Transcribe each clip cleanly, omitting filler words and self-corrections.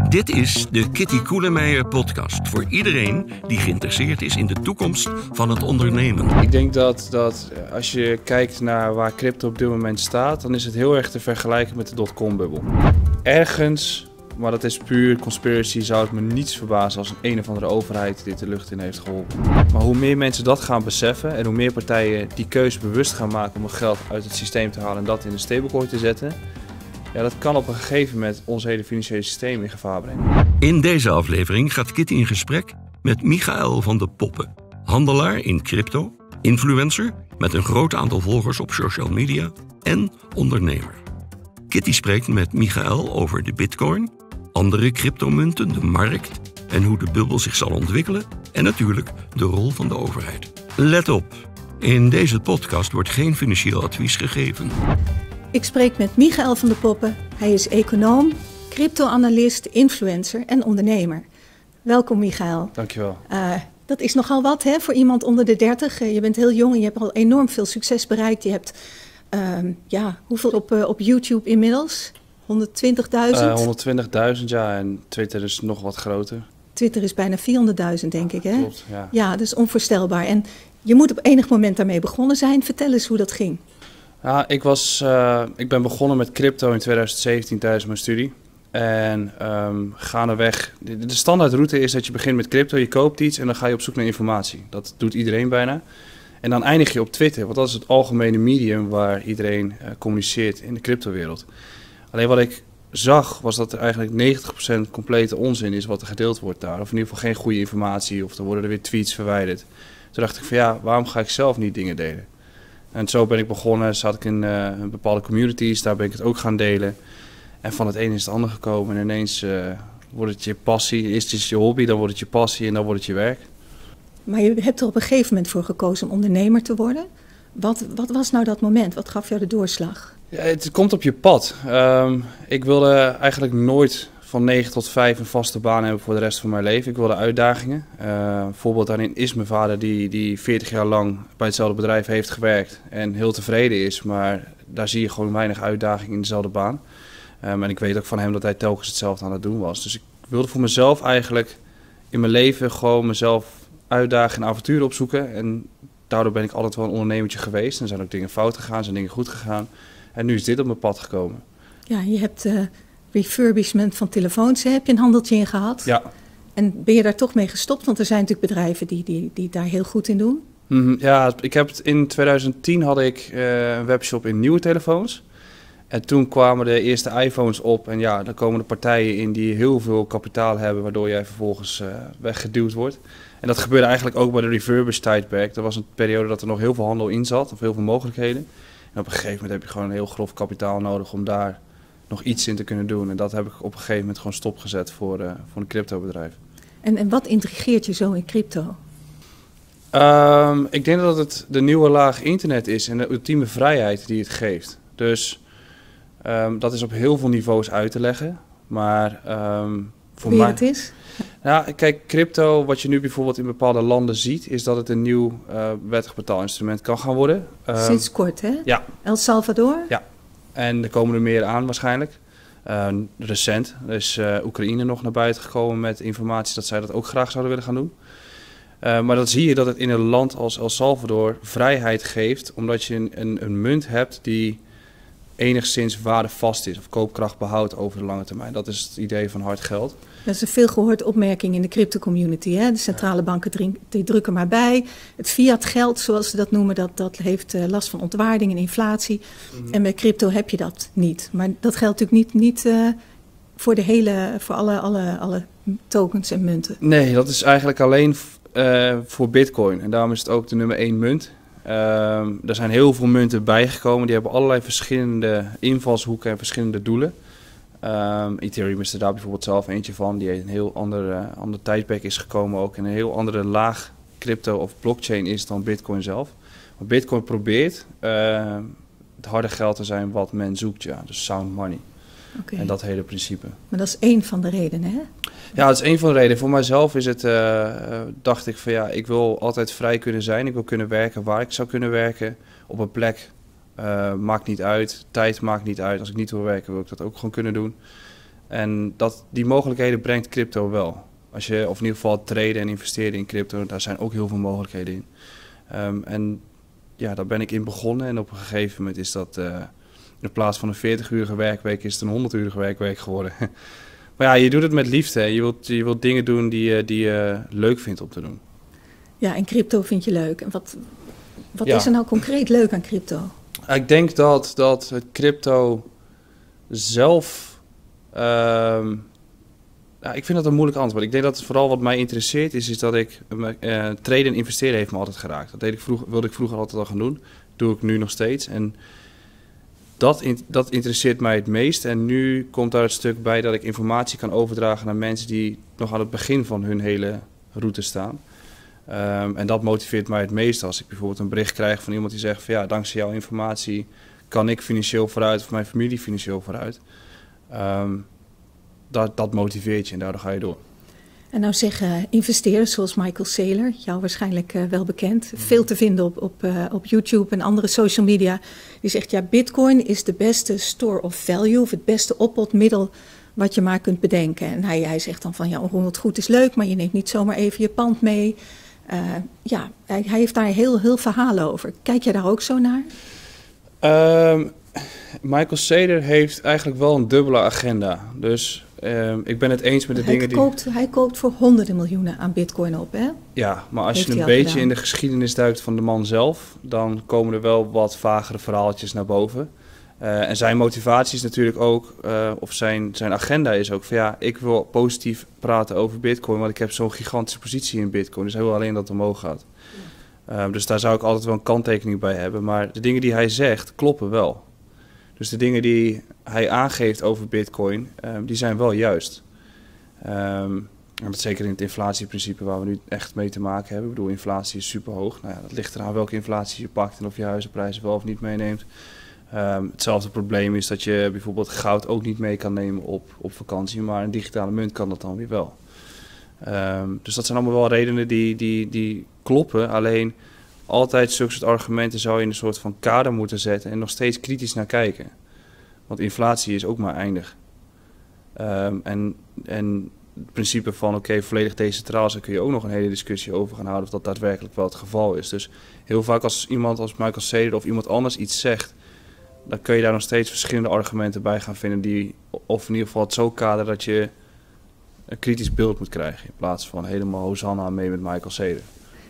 Dit is de Kitty Koelemeijer podcast voor iedereen die geïnteresseerd is in de toekomst van het ondernemen. Ik denk dat als je kijkt naar waar crypto op dit moment staat, dan is het heel erg te vergelijken met de dotcom-bubbel. Ergens, maar dat is puur conspiracy, zou het me niets verbazen als een of andere overheid dit de lucht in heeft geholpen. Maar hoe meer mensen dat gaan beseffen en hoe meer partijen die keuze bewust gaan maken om hun geld uit het systeem te halen en dat in een stablecoin te zetten, ja, dat kan op een gegeven moment ons hele financiële systeem in gevaar brengen. In deze aflevering gaat Kitty in gesprek met Michael van de Poppen. Handelaar in crypto, influencer met een groot aantal volgers op social media en ondernemer. Kitty spreekt met Michael over de bitcoin, andere cryptomunten, de markt en hoe de bubbel zich zal ontwikkelen en natuurlijk de rol van de overheid. Let op, in deze podcast wordt geen financieel advies gegeven. Ik spreek met Michael van de Poppen. Hij is econoom, crypto-analyst, influencer en ondernemer. Welkom Michael. Dankjewel. Dat is nogal wat hè, voor iemand onder de 30. Je bent heel jong en je hebt al enorm veel succes bereikt. Je hebt hoeveel op YouTube inmiddels? 120.000? 120.000 ja, en Twitter is nog wat groter. Twitter is bijna 400.000 denk ik hè? Klopt, ja. Ja, dat is onvoorstelbaar. En je moet op enig moment daarmee begonnen zijn. Vertel eens hoe dat ging. Ja, ik ben begonnen met crypto in 2017 tijdens mijn studie. En gaandeweg, de standaardroute is dat je begint met crypto, je koopt iets en dan ga je op zoek naar informatie. Dat doet iedereen bijna. En dan eindig je op Twitter, want dat is het algemene medium waar iedereen communiceert in de cryptowereld. Alleen wat ik zag was dat er eigenlijk 90% complete onzin is wat er gedeeld wordt daar. Of in ieder geval geen goede informatie of er worden er weer tweets verwijderd. Toen dacht ik van ja, waarom ga ik zelf niet dingen delen? En zo ben ik begonnen, zat ik in bepaalde communities, daar ben ik het ook gaan delen. En van het een is het ander gekomen en ineens wordt het je passie. Eerst is het je hobby, dan wordt het je passie en dan wordt het je werk. Maar je hebt er op een gegeven moment voor gekozen om ondernemer te worden. Wat was nou dat moment? Wat gaf jou de doorslag? Ja, het komt op je pad. Ik wilde eigenlijk nooit van 9 tot 5 een vaste baan hebben voor de rest van mijn leven. Ik wilde uitdagingen. Een voorbeeld daarin is mijn vader die 40 jaar lang bij hetzelfde bedrijf heeft gewerkt en heel tevreden is. Maar daar zie je gewoon weinig uitdaging in dezelfde baan. En ik weet ook van hem dat hij telkens hetzelfde aan het doen was. Dus ik wilde voor mezelf eigenlijk in mijn leven gewoon mezelf uitdagen en avonturen opzoeken. En daardoor ben ik altijd wel een ondernemertje geweest. Er zijn ook dingen fout gegaan, zijn dingen goed gegaan. En nu is dit op mijn pad gekomen. Ja, je hebt refurbishment van telefoons, heb je een handeltje in gehad. Ja. En ben je daar toch mee gestopt? Want er zijn natuurlijk bedrijven die daar heel goed in doen. Ja, in 2010 had ik een webshop in nieuwe telefoons. En toen kwamen de eerste iPhones op. En ja, dan komen de partijen in die heel veel kapitaal hebben, waardoor jij vervolgens weggeduwd wordt. En dat gebeurde eigenlijk ook bij de refurbished tijdperk. Er was een periode dat er nog heel veel handel in zat, of heel veel mogelijkheden. En op een gegeven moment heb je gewoon een heel grof kapitaal nodig om daar nog iets in te kunnen doen. En dat heb ik op een gegeven moment gewoon stopgezet voor een cryptobedrijf. En wat intrigeert je zo in crypto? Ik denk dat het de nieuwe laag internet is en de ultieme vrijheid die het geeft. Dus dat is op heel veel niveaus uit te leggen. Maar voor mij... het is? Nou, kijk, crypto, wat je nu bijvoorbeeld in bepaalde landen ziet, is dat het een nieuw wettig betaalinstrument kan gaan worden. Sinds kort, hè? Ja. El Salvador? Ja. En er komen er meer aan waarschijnlijk. Recent is Oekraïne nog naar buiten gekomen met informatie dat zij dat ook graag zouden willen gaan doen. Maar dan zie je dat het in een land als El Salvador vrijheid geeft, omdat je een munt hebt die enigszins waardevast is of koopkracht behoudt over de lange termijn. Dat is het idee van hard geld. Dat is een veelgehoord opmerking in de crypto-community. Hè? De centrale banken die drukken maar bij. Het fiat geld, zoals ze dat noemen, dat heeft last van ontwaarding en inflatie. En met crypto heb je dat niet. Maar dat geldt natuurlijk niet voor alle tokens en munten. Nee, dat is eigenlijk alleen voor bitcoin. En daarom is het ook de nummer 1 munt. Er zijn heel veel munten bijgekomen. Die hebben allerlei verschillende invalshoeken en verschillende doelen. Ethereum is er daar bijvoorbeeld zelf eentje van. Die een heel ander tijdperk is gekomen ook. En een heel andere laag crypto of blockchain is dan bitcoin zelf. Maar bitcoin probeert het harde geld te zijn wat men zoekt. Ja. Dus sound money. Okay. En dat hele principe. Maar dat is één van de redenen, hè? Ja, dat is één van de redenen. Voor mijzelf is het, dacht ik van ja, ik wil altijd vrij kunnen zijn. Ik wil kunnen werken waar ik zou kunnen werken. Op een plek maakt niet uit. Tijd maakt niet uit. Als ik niet wil werken, wil ik dat ook gewoon kunnen doen. En die mogelijkheden brengt crypto wel. Of in ieder geval traden en investeren in crypto, daar zijn ook heel veel mogelijkheden in. En ja, daar ben ik in begonnen en op een gegeven moment is dat in plaats van een 40-urige werkweek is het een 100-urige werkweek geworden. Maar ja, je doet het met liefde. Je wilt dingen doen die je leuk vindt om te doen. Ja, en crypto vind je leuk. En wat is er nou concreet leuk aan crypto? Ik denk dat het crypto zelf... ik vind dat een moeilijk antwoord. Ik denk dat het vooral wat mij interesseert is dat ik... traden en investeren heeft me altijd geraakt. Dat wilde ik vroeger altijd al gaan doen. Doe ik nu nog steeds. En dat interesseert mij het meest. En nu komt daar het stuk bij dat ik informatie kan overdragen naar mensen die nog aan het begin van hun hele route staan. En dat motiveert mij het meest als ik bijvoorbeeld een bericht krijg van iemand die zegt van ja, dankzij jouw informatie kan ik financieel vooruit of mijn familie financieel vooruit. Dat motiveert je en daardoor ga je door. En nou zeggen investeerders zoals Michael Saylor, jou waarschijnlijk wel bekend, veel te vinden op YouTube en andere social media, die zegt ja, Bitcoin is de beste store of value of het beste oppotmiddel wat je maar kunt bedenken. En hij zegt dan van ja, onroerend goed is leuk, maar je neemt niet zomaar even je pand mee. Hij heeft daar heel verhalen over. Kijk jij daar ook zo naar? Michael Saylor heeft eigenlijk wel een dubbele agenda. Dus ik ben het eens met de dingen die... Hij koopt voor honderden miljoenen aan Bitcoin op, hè? Ja, maar als je een beetje in de geschiedenis duikt van de man zelf, dan komen er wel wat vagere verhaaltjes naar boven. En zijn motivatie is natuurlijk ook, of zijn agenda is ook van ja, ik wil positief praten over Bitcoin, want ik heb zo'n gigantische positie in Bitcoin. Dus hij wil alleen dat het omhoog gaat. Dus daar zou ik altijd wel een kanttekening bij hebben. Maar de dingen die hij zegt kloppen wel. Dus de dingen die hij aangeeft over Bitcoin, die zijn wel juist. En dat zeker in het inflatieprincipe waar we nu echt mee te maken hebben. Ik bedoel, inflatie is super hoog. Nou ja, dat ligt eraan welke inflatie je pakt en of je huizenprijzen wel of niet meeneemt. Hetzelfde probleem is dat je bijvoorbeeld goud ook niet mee kan nemen op vakantie, maar een digitale munt kan dat dan weer wel. Dus dat zijn allemaal wel redenen die kloppen. Alleen altijd zulke soort argumenten zou je in een soort van kader moeten zetten en nog steeds kritisch naar kijken. Want inflatie is ook maar eindig. En het principe van volledig decentraal, daar kun je ook nog een hele discussie over gaan houden of dat daadwerkelijk wel het geval is. Dus heel vaak als iemand als Michael Saylor of iemand anders iets zegt, dan kun je daar nog steeds verschillende argumenten bij gaan vinden of in ieder geval het zo kaderen dat je een kritisch beeld moet krijgen in plaats van helemaal Hosanna mee met Michael Saylor.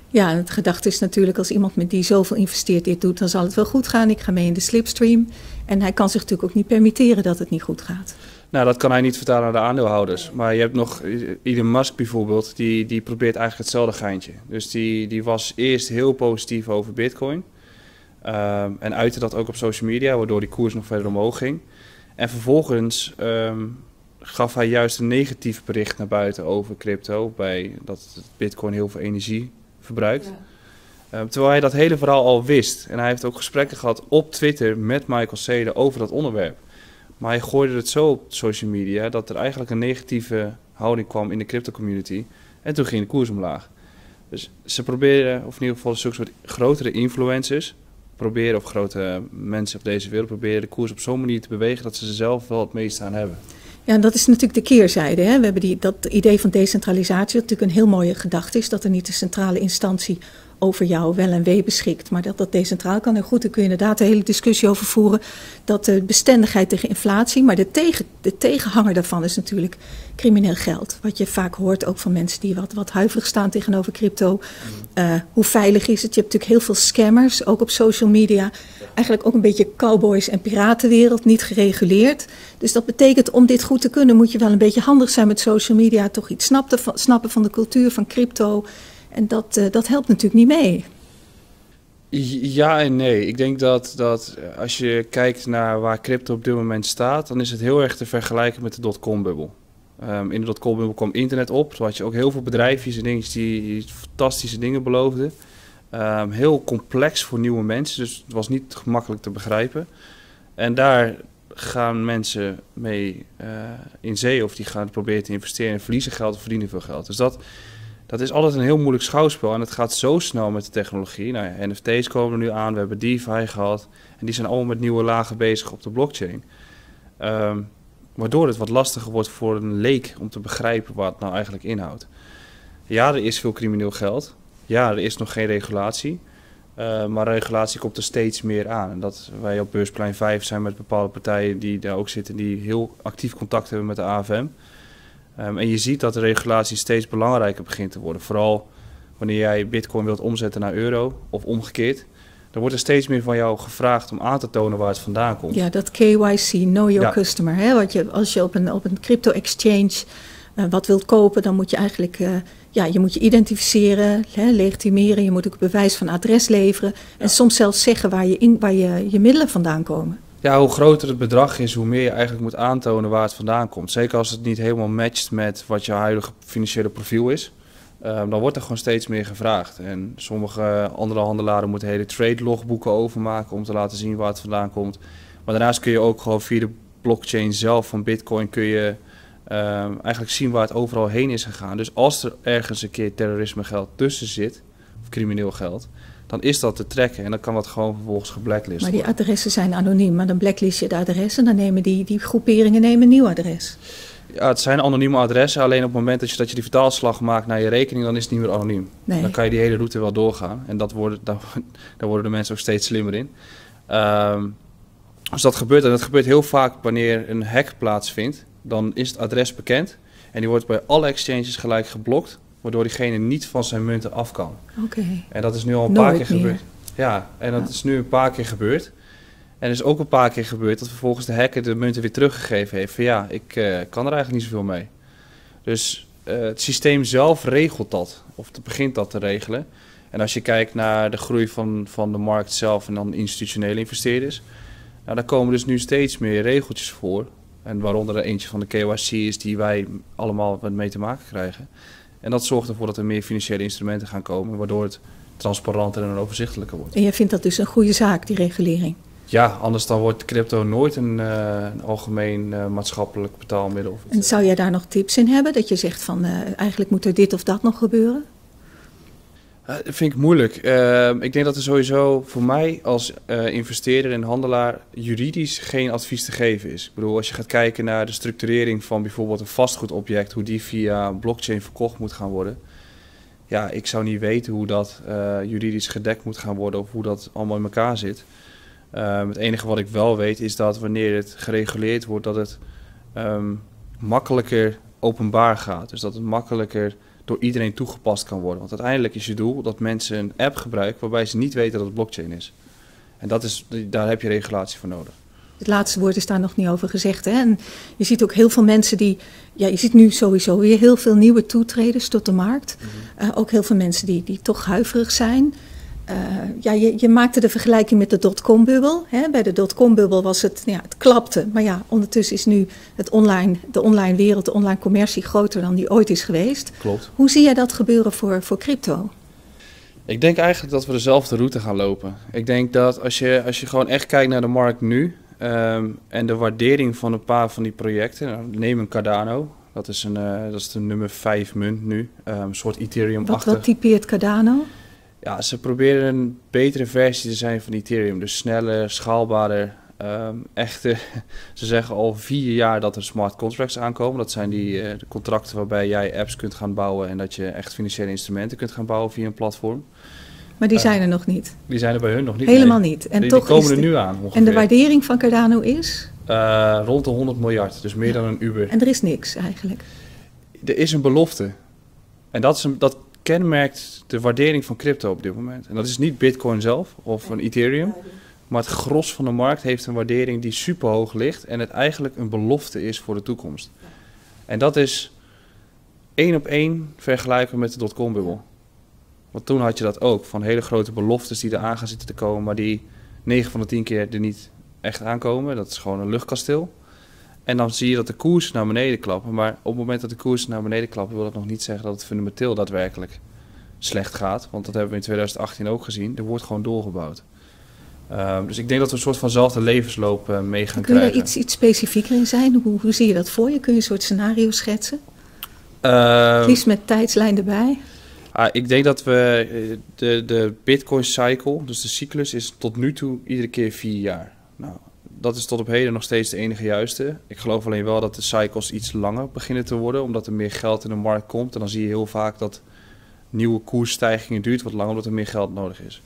Ja, en het gedachte is natuurlijk als iemand met die zoveel investeert dit doet, dan zal het wel goed gaan. Ik ga mee in de slipstream. En hij kan zich natuurlijk ook niet permitteren dat het niet goed gaat. Nou, dat kan hij niet vertalen naar de aandeelhouders. Maar je hebt nog Elon Musk bijvoorbeeld, die probeert eigenlijk hetzelfde geintje. Dus die was eerst heel positief over Bitcoin. En uitte dat ook op social media, waardoor die koers nog verder omhoog ging. En vervolgens gaf hij juist een negatief bericht naar buiten over crypto, dat Bitcoin heel veel energie verbruikt. Ja. Terwijl hij dat hele verhaal al wist. En hij heeft ook gesprekken gehad op Twitter met Michael Saylor over dat onderwerp. Maar hij gooide het zo op social media dat er eigenlijk een negatieve houding kwam in de crypto community. En toen ging de koers omlaag. Dus ze proberen, of in ieder geval zulke soort grotere influencers, of grote mensen op deze wereld, proberen de koers op zo'n manier te bewegen dat ze er zelf wel het meeste aan hebben. Ja, en dat is natuurlijk de keerzijde. Hè? We hebben dat idee van decentralisatie, dat natuurlijk een heel mooie gedachte is, dat er niet een centrale instantie over jouw wel en wee beschikt, maar dat decentraal kan. En goed, daar kun je inderdaad de hele discussie over voeren, dat de bestendigheid tegen inflatie, maar de tegenhanger daarvan is natuurlijk crimineel geld. Wat je vaak hoort ook van mensen die wat huiverig staan tegenover crypto. Hoe veilig is het? Je hebt natuurlijk heel veel scammers, ook op social media. Eigenlijk ook een beetje cowboys en piratenwereld, niet gereguleerd. Dus dat betekent, om dit goed te kunnen, moet je wel een beetje handig zijn met social media, toch iets snappen van de cultuur van crypto. En dat helpt natuurlijk niet mee. Ja en nee. Ik denk dat als je kijkt naar waar crypto op dit moment staat, dan is het heel erg te vergelijken met de dotcom-bubbel. In de dotcom-bubbel kwam internet op. Toen had je ook heel veel bedrijfjes en dingetjes die fantastische dingen beloofden. Heel complex voor nieuwe mensen, dus het was niet gemakkelijk te begrijpen. En daar gaan mensen mee in zee of die gaan proberen te investeren en verliezen geld of verdienen veel geld. Dus dat is altijd een heel moeilijk schouwspel en het gaat zo snel met de technologie. Nou ja, NFT's komen er nu aan, we hebben DeFi gehad en die zijn allemaal met nieuwe lagen bezig op de blockchain. Waardoor het wat lastiger wordt voor een leek om te begrijpen wat het nou eigenlijk inhoudt. Ja, er is veel crimineel geld. Ja, er is nog geen regulatie. Maar regulatie komt er steeds meer aan. En dat wij op Beursplein 5 zijn met bepaalde partijen die daar ook zitten, die heel actief contact hebben met de AFM. En je ziet dat de regulatie steeds belangrijker begint te worden. Vooral wanneer jij bitcoin wilt omzetten naar euro of omgekeerd. Dan wordt er steeds meer van jou gevraagd om aan te tonen waar het vandaan komt. Ja, dat KYC, Know Your Customer. Hè? Als je op een crypto-exchange wat wilt kopen, dan moet je eigenlijk je moet je identificeren, legitimeren. Je moet ook bewijs van adres leveren. En soms zelfs zeggen waar je middelen vandaan komen. Ja, hoe groter het bedrag is, hoe meer je eigenlijk moet aantonen waar het vandaan komt. Zeker als het niet helemaal matcht met wat je huidige financiële profiel is. Dan wordt er gewoon steeds meer gevraagd. En sommige andere handelaren moeten hele trade logboeken overmaken om te laten zien waar het vandaan komt. Maar daarnaast kun je ook gewoon via de blockchain zelf van Bitcoin kun je eigenlijk zien waar het overal heen is gegaan. Dus als er ergens een keer terrorisme geld tussen zit, of crimineel geld, dan is dat te trekken en dan kan dat gewoon vervolgens geblacklist worden. Maar die adressen zijn anoniem, maar dan blacklist je de adressen en dan nemen die groeperingen een nieuw adres. Ja, het zijn anonieme adressen, alleen op het moment dat je die vertaalslag maakt naar je rekening, dan is het niet meer anoniem. Nee. Dan kan je die hele route wel doorgaan en daar worden de mensen ook steeds slimmer in. Als dat gebeurt, en dat gebeurt heel vaak wanneer een hack plaatsvindt, dan is het adres bekend en die wordt bij alle exchanges gelijk geblokt, waardoor diegene niet van zijn munten af kan. Oké. En dat is nu al een paar keer gebeurd. Ja, en dat is nu een paar keer gebeurd. En er is ook een paar keer gebeurd dat vervolgens de hacker de munten weer teruggegeven heeft. Van ja, ik kan er eigenlijk niet zoveel mee. Dus het systeem zelf regelt dat, of het begint dat te regelen. En als je kijkt naar de groei van de markt zelf en dan institutionele investeerders, nou, daar komen dus nu steeds meer regeltjes voor. En waaronder er eentje van de KYC is die wij allemaal mee te maken krijgen. En dat zorgt ervoor dat er meer financiële instrumenten gaan komen, waardoor het transparanter en overzichtelijker wordt. En jij vindt dat dus een goede zaak, die regulering? Ja, anders dan wordt crypto nooit een algemeen maatschappelijk betaalmiddel. En zou jij daar nog tips in hebben? Dat je zegt van eigenlijk moet er dit of dat nog gebeuren? Dat vind ik moeilijk. Ik denk dat er sowieso voor mij als investeerder en handelaar juridisch geen advies te geven is. Ik bedoel, als je gaat kijken naar de structurering van bijvoorbeeld een vastgoedobject, hoe die via blockchain verkocht moet gaan worden. Ja, ik zou niet weten hoe dat juridisch gedekt moet gaan worden of hoe dat allemaal in elkaar zit. Het enige wat ik wel weet is dat wanneer het gereguleerd wordt, dat het makkelijker openbaar gaat. Dus dat het makkelijker door iedereen toegepast kan worden. Want uiteindelijk is je doel dat mensen een app gebruiken waarbij ze niet weten dat het blockchain is. En daar heb je regulatie voor nodig. Het laatste woord is daar nog niet over gezegd. Hè? En je ziet ook heel veel mensen je ziet nu sowieso weer heel veel nieuwe toetreders tot de markt. Ook heel veel mensen die toch huiverig zijn. Je maakte de vergelijking met de dotcom-bubbel. Bij de dotcom-bubbel was het klapte. Maar ja, ondertussen is nu de online wereld, de online commercie groter dan die ooit is geweest. Klopt. Hoe zie jij dat gebeuren voor crypto? Ik denk eigenlijk dat we dezelfde route gaan lopen. Ik denk dat als je gewoon echt kijkt naar de markt nu en de waardering van een paar van die projecten. Nou, neem een Cardano. Dat is de nummer 5 munt nu. Een soort Ethereum-achtig. Wat typeert Cardano? Ja, ze proberen een betere versie te zijn van Ethereum. Dus sneller, schaalbaarder. Ze zeggen al 4 jaar dat er smart contracts aankomen. Dat zijn de contracten waarbij jij apps kunt gaan bouwen en dat je echt financiële instrumenten kunt gaan bouwen via een platform. Maar die zijn er nog niet? Die zijn er bij hun nog niet. Helemaal niet. En die toch komen er nu aan ongeveer. En de waardering van Cardano is? Rond de 100 miljard, dus meer dan een Uber. En er is niks eigenlijk? Er is een belofte. En dat kenmerkt de waardering van crypto op dit moment. En dat is niet Bitcoin zelf of een Ethereum. Maar het gros van de markt heeft een waardering die super hoog ligt. En het eigenlijk een belofte is voor de toekomst. En dat is 1 op 1 vergelijken met de dotcom-bubbel. Want toen had je dat ook. Van hele grote beloftes die er aan gaan zitten te komen. Maar die 9 van de 10 keer er niet echt aankomen. Dat is gewoon een luchtkasteel. En dan zie je dat de koers naar beneden klappen. Maar op het moment dat de koers naar beneden klappen, wil dat nog niet zeggen dat het fundamenteel daadwerkelijk slecht gaat. Want dat hebben we in 2018 ook gezien. Er wordt gewoon doorgebouwd. Dus ik denk dat we een soort vanzelfde levensloop mee gaan krijgen. Kun je daar iets specifieker in zijn? Hoe zie je dat voor je? Kun je een soort scenario schetsen? Liefst met tijdslijn erbij. Ik denk dat we de Bitcoin cycle, dus de cyclus, is tot nu toe iedere keer 4 jaar. Nou, dat is tot op heden nog steeds de enige juiste. Ik geloof alleen wel dat de cycles iets langer beginnen te worden, omdat er meer geld in de markt komt. En dan zie je heel vaak dat nieuwe koersstijgingen duurt wat langer, omdat er meer geld nodig is.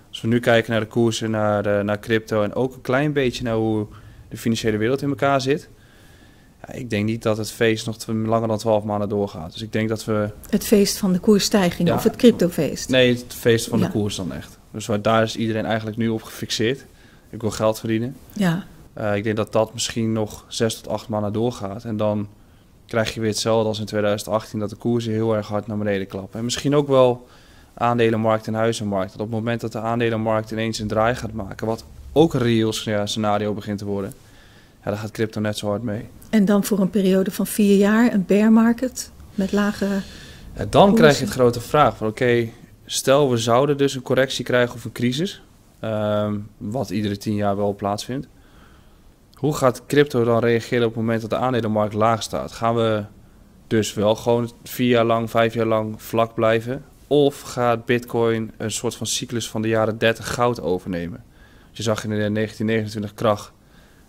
Als we nu kijken naar de koersen, naar crypto en ook een klein beetje naar hoe de financiële wereld in elkaar zit. Ja, ik denk niet dat het feest nog langer dan 12 maanden doorgaat. Dus ik denk dat we... Het feest van de koersstijging of het cryptofeest? Nee, het feest van de koers dan echt. Dus daar is iedereen eigenlijk nu op gefixeerd. Ik wil geld verdienen. Ja. Ik denk dat dat misschien nog 6 tot 8 maanden doorgaat. En dan krijg je weer hetzelfde als in 2018, dat de koersen heel erg hard naar beneden klappen. En misschien ook wel aandelenmarkt en huizenmarkt. Dat op het moment dat de aandelenmarkt ineens een draai gaat maken, wat ook een reëel scenario begint te worden, ja, dan gaat crypto net zo hard mee. En dan voor een periode van 4 jaar een bear market met lage ja, dan krijg je het grote vraag van oké, stel we zouden dus een correctie krijgen of een crisis, wat iedere 10 jaar wel plaatsvindt. Hoe gaat crypto dan reageren op het moment dat de aandelenmarkt laag staat? Gaan we dus wel gewoon 4 jaar lang, 5 jaar lang vlak blijven? Of gaat Bitcoin een soort van cyclus van de jaren 30 goud overnemen? Je zag in de 1929 krach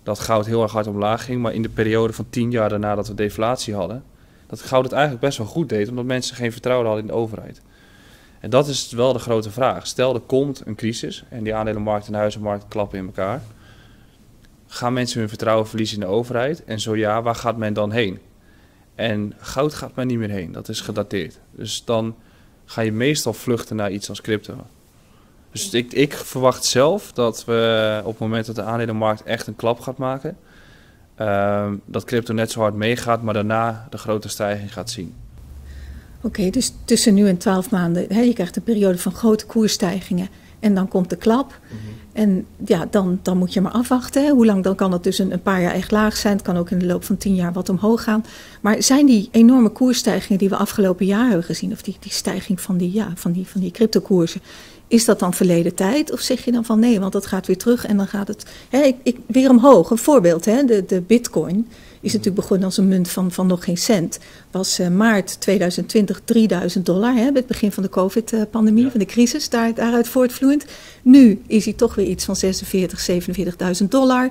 dat goud heel erg hard omlaag ging. Maar in de periode van 10 jaar daarna dat we deflatie hadden, dat goud het eigenlijk best wel goed deed, omdat mensen geen vertrouwen hadden in de overheid. En dat is wel de grote vraag. Stel er komt een crisis en die aandelenmarkt en de huizenmarkt klappen in elkaar. Gaan mensen hun vertrouwen verliezen in de overheid? En zo ja, waar gaat men dan heen? En goud gaat men niet meer heen. Dat is gedateerd. Dus dan ga je meestal vluchten naar iets als crypto. Dus ik verwacht zelf dat we op het moment dat de aandelenmarkt echt een klap gaat maken, dat crypto net zo hard meegaat, maar daarna de grote stijging gaat zien. Oké, dus tussen nu en 12 maanden, je krijgt een periode van grote koersstijgingen en dan komt de klap. Mm-hmm. En ja, dan moet je maar afwachten. Hè. Hoe lang dan kan het dus een paar jaar echt laag zijn. Het kan ook in de loop van 10 jaar wat omhoog gaan. Maar zijn die enorme koersstijgingen die we afgelopen jaar hebben gezien, of die stijging van die cryptokoersen, is dat dan verleden tijd? Of zeg je dan van nee, want dat gaat weer terug en dan gaat het weer omhoog. Een voorbeeld, de bitcoin is natuurlijk begonnen als een munt van nog geen cent. Was maart 2020 $3.000, bij het begin van de COVID-pandemie, van de crisis, daaruit voortvloeiend. Nu is hij toch weer iets van $47.000,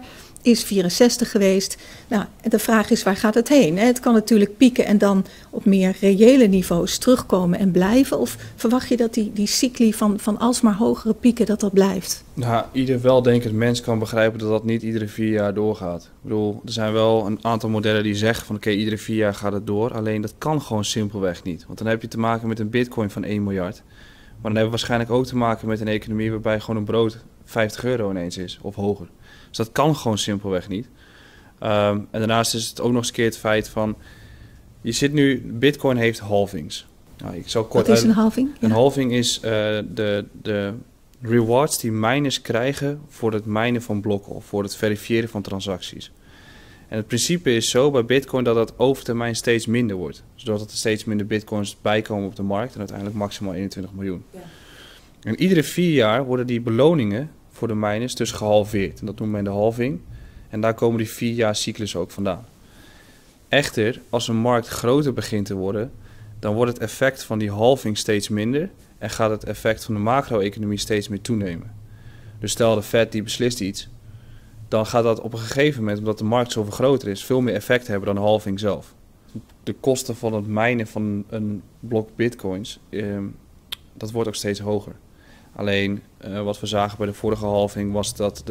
$47.000. Is 64 geweest. Nou, en de vraag is, waar gaat het heen? Het kan natuurlijk pieken en dan op meer reële niveaus terugkomen en blijven. Of verwacht je dat die cycli van alsmaar hogere pieken, dat blijft? Nou, ieder weldenkend mens kan begrijpen dat dat niet iedere 4 jaar doorgaat. Ik bedoel, er zijn wel een aantal modellen die zeggen van oké, iedere 4 jaar gaat het door. Alleen dat kan gewoon simpelweg niet. Want dan heb je te maken met een bitcoin van 1 miljard. Maar dan hebben we waarschijnlijk ook te maken met een economie waarbij gewoon een brood €50 ineens is of hoger. Dus dat kan gewoon simpelweg niet. En daarnaast is het ook nog eens een keer het feit van, je zit nu, Bitcoin heeft halvings. Nou, ik zal kort Wat is een halving? Een halving is de rewards die miners krijgen voor het minen van blokken of voor het verifiëren van transacties. En het principe is zo bij Bitcoin dat dat over termijn steeds minder wordt. Zodat er steeds minder Bitcoins bijkomen op de markt en uiteindelijk maximaal 21 miljoen. Ja. En iedere 4 jaar worden die beloningen voor de miners dus gehalveerd. En dat noemt men de halving. En daar komen die 4 jaar cyclus ook vandaan. Echter, als een markt groter begint te worden, dan wordt het effect van die halving steeds minder en gaat het effect van de macro-economie steeds meer toenemen. Dus stel de Fed die beslist iets, dan gaat dat op een gegeven moment, omdat de markt zoveel groter is, veel meer effect hebben dan de halving zelf. De kosten van het minen van een blok bitcoins, dat wordt ook steeds hoger. Alleen wat we zagen bij de vorige halving was dat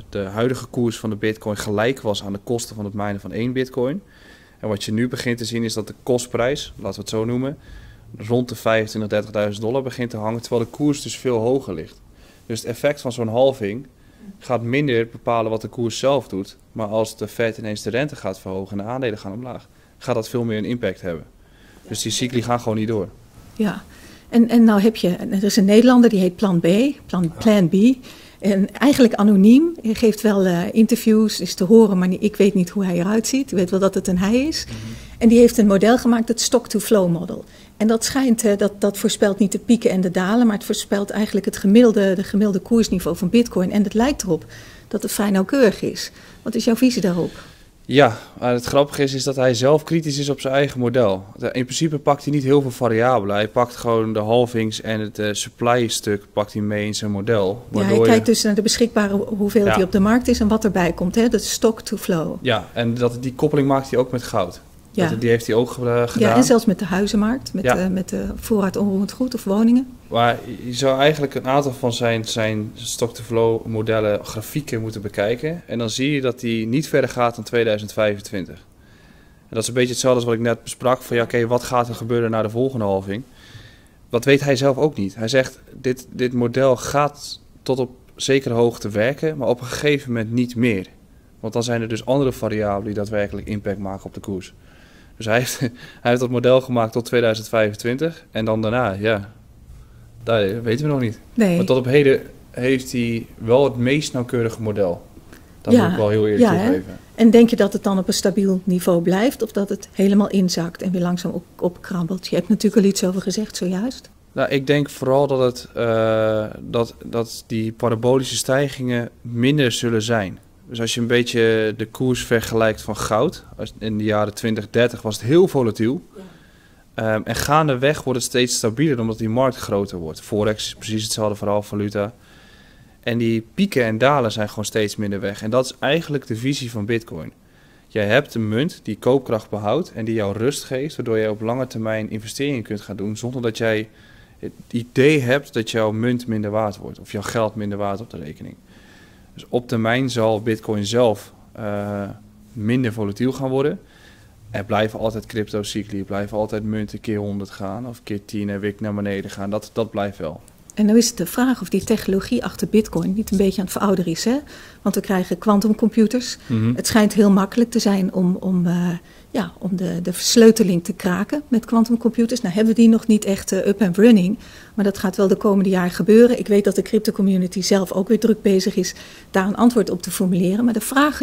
de huidige koers van de bitcoin gelijk was aan de kosten van het minen van 1 bitcoin. En wat je nu begint te zien is dat de kostprijs, laten we het zo noemen, rond de $25.000, $30.000 begint te hangen, terwijl de koers dus veel hoger ligt. Dus het effect van zo'n halving gaat minder bepalen wat de koers zelf doet. Maar als de Fed ineens de rente gaat verhogen en de aandelen gaan omlaag, gaat dat veel meer een impact hebben. Dus die cycli gaan gewoon niet door. Ja, en nou er is een Nederlander die heet Plan B. En eigenlijk anoniem. Hij geeft wel interviews, is te horen, maar ik weet niet hoe hij eruit ziet. Ik weet wel dat het een hij is. Mm-hmm. En die heeft een model gemaakt, het stock-to-flow model. En dat schijnt, dat voorspelt niet de pieken en de dalen, maar het voorspelt eigenlijk de gemiddelde koersniveau van Bitcoin. En het lijkt erop dat het vrij nauwkeurig is. Wat is jouw visie daarop? Ja, maar het grappige is dat hij zelf kritisch is op zijn eigen model. In principe pakt hij niet heel veel variabelen. Hij pakt gewoon de halvings en het supply-stuk pakt hij mee in zijn model. Ja, hij kijkt dus naar de beschikbare hoeveelheid die op de markt is en wat erbij komt. Hè? Dat is stock to flow. Ja, en die koppeling maakt hij ook met goud. Ja. Die heeft hij ook gedaan. Ja, en zelfs met de huizenmarkt, met de voorraad onroerend goed of woningen. Maar je zou eigenlijk een aantal van zijn stock-to-flow modellen grafieken moeten bekijken. En dan zie je dat die niet verder gaat dan 2025. En dat is een beetje hetzelfde als wat ik net besprak. Van oké, wat gaat er gebeuren na de volgende halving? Dat weet hij zelf ook niet. Hij zegt, dit model gaat tot op zekere hoogte werken, maar op een gegeven moment niet meer. Want dan zijn er dus andere variabelen die daadwerkelijk impact maken op de koers. Dus hij heeft dat model gemaakt tot 2025 en dan daarna, ja, dat weten we nog niet. Nee. Maar tot op heden heeft hij wel het meest nauwkeurige model. Dat moet ik wel heel eerlijk toegeven. En denk je dat het dan op een stabiel niveau blijft of dat het helemaal inzakt en weer langzaam opkrabbelt? Je hebt natuurlijk al iets over gezegd zojuist. Nou, ik denk vooral dat die parabolische stijgingen minder zullen zijn. Dus als je een beetje de koers vergelijkt van goud, in de jaren 2030 was het heel volatiel. Ja. En gaandeweg wordt het steeds stabieler omdat die markt groter wordt. Forex is precies hetzelfde verhaal, valuta. En die pieken en dalen zijn gewoon steeds minder weg. En dat is eigenlijk de visie van Bitcoin. Jij hebt een munt die koopkracht behoudt en die jou rust geeft, waardoor jij op lange termijn investeringen kunt gaan doen, zonder dat jij het idee hebt dat jouw munt minder waard wordt of jouw geld minder waard op de rekening. Dus op termijn zal Bitcoin zelf minder volatiel gaan worden. Er blijven altijd cryptocycli, er blijven altijd munten keer 100 gaan of keer 10 en weer naar beneden gaan. Dat blijft wel. En nu is het de vraag of die technologie achter Bitcoin niet een beetje aan het verouderen is. Hè? Want we krijgen quantumcomputers. Mm-hmm. Het schijnt heel makkelijk te zijn om de versleuteling te kraken met quantumcomputers. Nou hebben we die nog niet echt up and running. Maar dat gaat wel de komende jaren gebeuren. Ik weet dat de crypto-community zelf ook weer druk bezig is daar een antwoord op te formuleren. Maar de vraag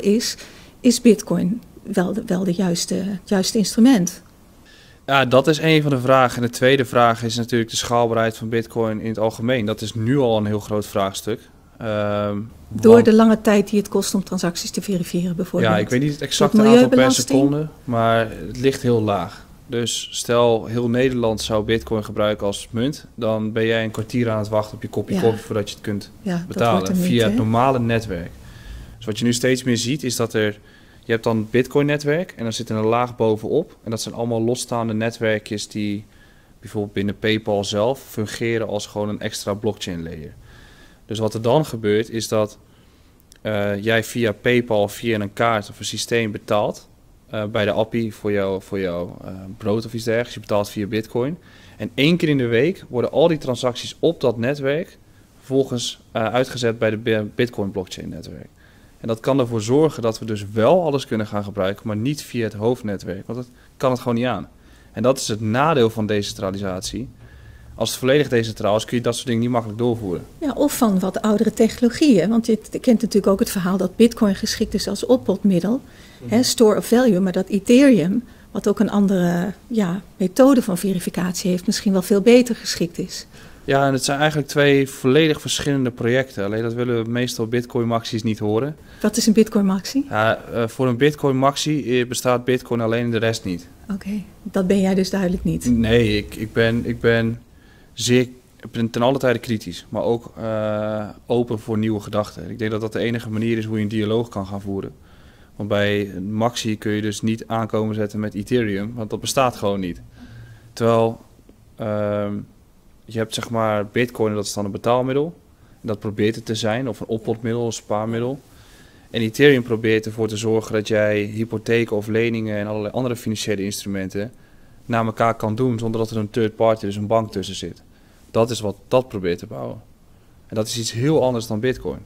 is Bitcoin wel de juiste instrument? Ja, dat is een van de vragen. En de tweede vraag is natuurlijk de schaalbaarheid van Bitcoin in het algemeen. Dat is nu al een heel groot vraagstuk. Door de lange tijd die het kost om transacties te verifiëren bijvoorbeeld. Ja, ik weet niet het exacte aantal per seconde, maar het ligt heel laag. Dus stel heel Nederland zou Bitcoin gebruiken als munt, dan ben jij een kwartier aan het wachten op je kopje koffie voordat je het kunt betalen via het normale netwerk. Dus wat je nu steeds meer ziet is dat je hebt dan het Bitcoin-netwerk en dan zit er een laag bovenop. En dat zijn allemaal losstaande netwerkjes die bijvoorbeeld binnen PayPal zelf fungeren als gewoon een extra blockchain layer. Dus wat er dan gebeurt is dat jij via PayPal, via een kaart of een systeem betaalt bij de appie voor jouw brood of iets dergelijks. Je betaalt via Bitcoin. En 1 keer in de week worden al die transacties op dat netwerk vervolgens uitgezet bij de Bitcoin blockchain netwerk. En dat kan ervoor zorgen dat we dus wel alles kunnen gaan gebruiken, maar niet via het hoofdnetwerk. Want dat kan het gewoon niet aan. En dat is het nadeel van decentralisatie. Als het volledig decentraal is, kun je dat soort dingen niet makkelijk doorvoeren. Ja, of van wat oudere technologieën. Want je kent natuurlijk ook het verhaal dat Bitcoin geschikt is als oppotmiddel. Store of value, maar dat Ethereum, wat ook een andere methode van verificatie heeft, misschien wel veel beter geschikt is. Ja, en het zijn eigenlijk 2 volledig verschillende projecten. Alleen dat willen meestal Bitcoin-maxies niet horen. Wat is een Bitcoin-maxi? Ja, voor een Bitcoin-maxi bestaat Bitcoin alleen en de rest niet. Oké, dat ben jij dus duidelijk niet. Nee, ik ben ten alle tijde kritisch, maar ook open voor nieuwe gedachten. Ik denk dat dat de enige manier is hoe je een dialoog kan gaan voeren. Want bij een maxi kun je dus niet aankomen zetten met Ethereum, want dat bestaat gewoon niet. Terwijl je hebt zeg maar Bitcoin, dat is dan een betaalmiddel. En dat probeert het te zijn, of een oppotmiddel, een spaarmiddel. En Ethereum probeert ervoor te zorgen dat jij hypotheken of leningen en allerlei andere financiële instrumenten naar elkaar kan doen, zonder dat er een third party, dus een bank tussen zit. Dat is wat dat probeert te bouwen. En dat is iets heel anders dan Bitcoin.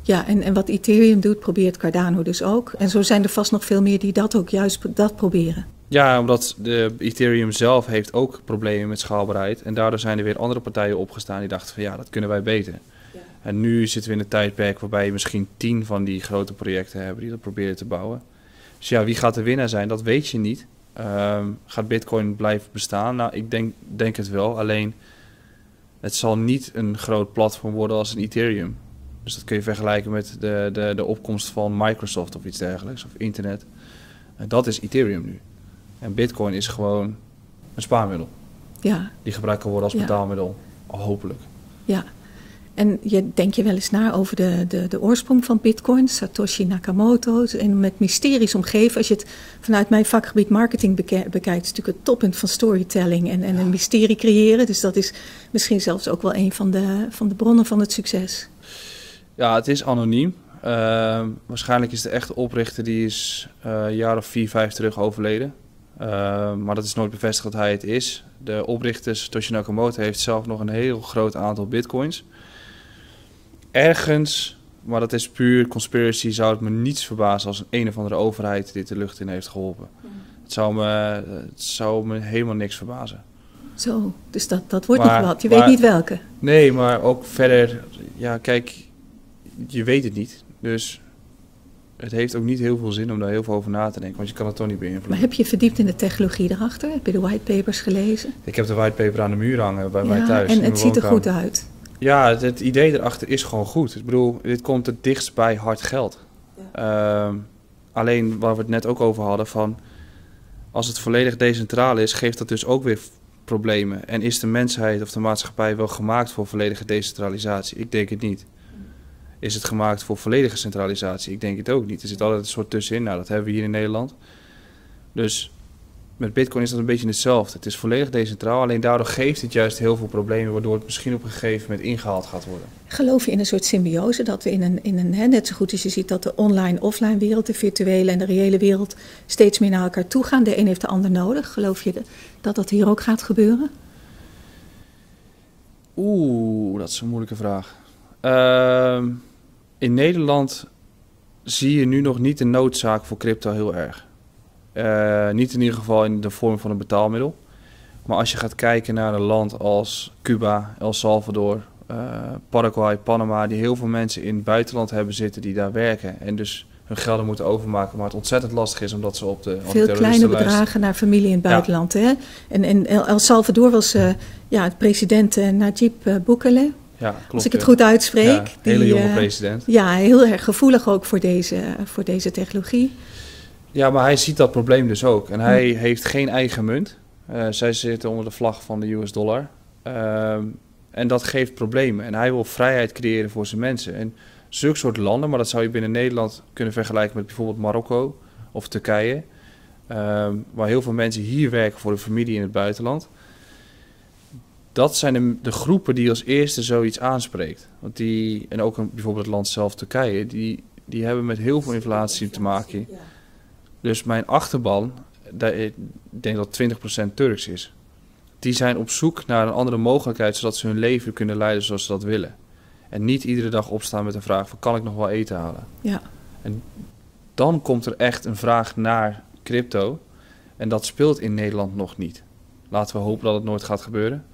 Ja, en wat Ethereum doet, probeert Cardano dus ook. En zo zijn er vast nog veel meer die dat ook juist proberen. Ja, omdat de Ethereum zelf heeft ook problemen met schaalbaarheid. En daardoor zijn er weer andere partijen opgestaan die dachten van ja, dat kunnen wij beter. Ja. En nu zitten we in een tijdperk waarbij je misschien 10 van die grote projecten hebben die dat proberen te bouwen. Dus ja, wie gaat de winnaar zijn, dat weet je niet. Gaat Bitcoin blijven bestaan? Nou, ik denk het wel. Alleen, het zal niet een groot platform worden als een Ethereum. Dus dat kun je vergelijken met de opkomst van Microsoft of iets dergelijks, of internet. Dat is Ethereum nu. En Bitcoin is gewoon een spaarmiddel. Ja. Die gebruikt kan worden als betaalmiddel, hopelijk. Ja. En denk je wel eens na over de oorsprong van Bitcoin, Satoshi Nakamoto, en met mysteries omgeven. Als je het vanuit mijn vakgebied marketing bekijkt, is het natuurlijk het toppunt van storytelling en een mysterie creëren. Dus dat is misschien zelfs ook wel een van de bronnen van het succes. Ja, het is anoniem. Waarschijnlijk is de echte oprichter, die is een jaar of 4, 5 terug overleden. Maar dat is nooit bevestigd dat hij het is. De oprichter Satoshi Nakamoto heeft zelf nog een heel groot aantal bitcoins. Ergens, maar dat is puur conspiracy, zou het me niets verbazen als een of andere overheid dit de lucht in heeft geholpen. Het zou me helemaal niks verbazen. Zo, dus dat wordt nog wat. Je weet niet welke. Nee, maar ook verder, ja kijk, je weet het niet. Dus het heeft ook niet heel veel zin om daar heel veel over na te denken, want je kan het toch niet beïnvloeden. Maar heb je verdiept in de technologie erachter? Heb je de whitepapers gelezen? Ik heb de whitepaper aan de muur hangen bij mij thuis. En het ziet er goed uit. Ja, het idee erachter is gewoon goed. Ik bedoel, dit komt het dichtst bij hard geld. Ja. Alleen waar we het net ook over hadden, van als het volledig decentraal is, geeft dat dus ook weer problemen. En is de mensheid of de maatschappij wel gemaakt voor volledige decentralisatie? Ik denk het niet. Is het gemaakt voor volledige centralisatie? Ik denk het ook niet. Er zit altijd een soort tussenin. Nou, dat hebben we hier in Nederland. Dus met Bitcoin is dat een beetje hetzelfde. Het is volledig decentraal, alleen daardoor geeft het juist heel veel problemen, waardoor het misschien op een gegeven moment ingehaald gaat worden. Geloof je in een soort symbiose, dat we in een net zo goed als je ziet dat de online-offline wereld, de virtuele en de reële wereld steeds meer naar elkaar toe gaan? De een heeft de ander nodig. Geloof je dat dat hier ook gaat gebeuren? Dat is een moeilijke vraag. In Nederland zie je nu nog niet de noodzaak voor crypto heel erg. Niet in ieder geval in de vorm van een betaalmiddel. Maar als je gaat kijken naar een land als Cuba, El Salvador, Paraguay, Panama, die heel veel mensen in het buitenland hebben zitten die daar werken en dus hun gelden moeten overmaken, maar het ontzettend lastig is omdat ze op de veel kleine bedragen naar familie in het buitenland. Hè? En El Salvador was president Nayib Bukele. Ja, klopt, als ik het goed uitspreek. Ja, hele jonge president. Ja, heel erg gevoelig ook voor deze technologie. Ja, maar hij ziet dat probleem dus ook. En hij heeft geen eigen munt. Zij zitten onder de vlag van de US dollar. En dat geeft problemen. En hij wil vrijheid creëren voor zijn mensen. En zulke soort landen, maar dat zou je binnen Nederland kunnen vergelijken met bijvoorbeeld Marokko of Turkije. Waar heel veel mensen hier werken voor de familie in het buitenland. Dat zijn de groepen die als eerste zoiets aanspreekt. Want en ook bijvoorbeeld het land zelf, Turkije, die hebben met heel veel inflatie te maken. Dus mijn achterban, ik denk dat 20% Turks is. Die zijn op zoek naar een andere mogelijkheid, zodat ze hun leven kunnen leiden zoals ze dat willen. En niet iedere dag opstaan met een vraag van, kan ik nog wel eten halen? Ja. En dan komt er echt een vraag naar crypto. En dat speelt in Nederland nog niet. Laten we hopen dat het nooit gaat gebeuren.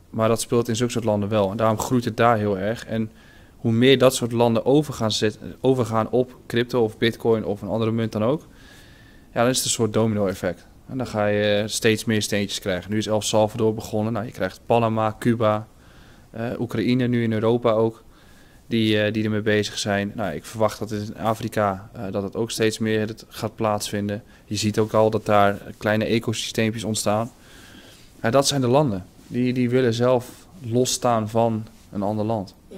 Maar dat speelt in zulke soort landen wel. En daarom groeit het daar heel erg. En hoe meer dat soort landen overgaan op crypto of bitcoin of een andere munt dan ook, ja, dan is het een soort domino-effect. En dan ga je steeds meer steentjes krijgen. Nu is El Salvador begonnen. Nou, je krijgt Panama, Cuba, Oekraïne nu in Europa ook, die ermee bezig zijn. Nou, ik verwacht dat in Afrika dat het ook steeds meer gaat plaatsvinden. Je ziet ook al dat daar kleine ecosysteempjes ontstaan. Ja, dat zijn de landen. Die willen zelf losstaan van een ander land. Ja.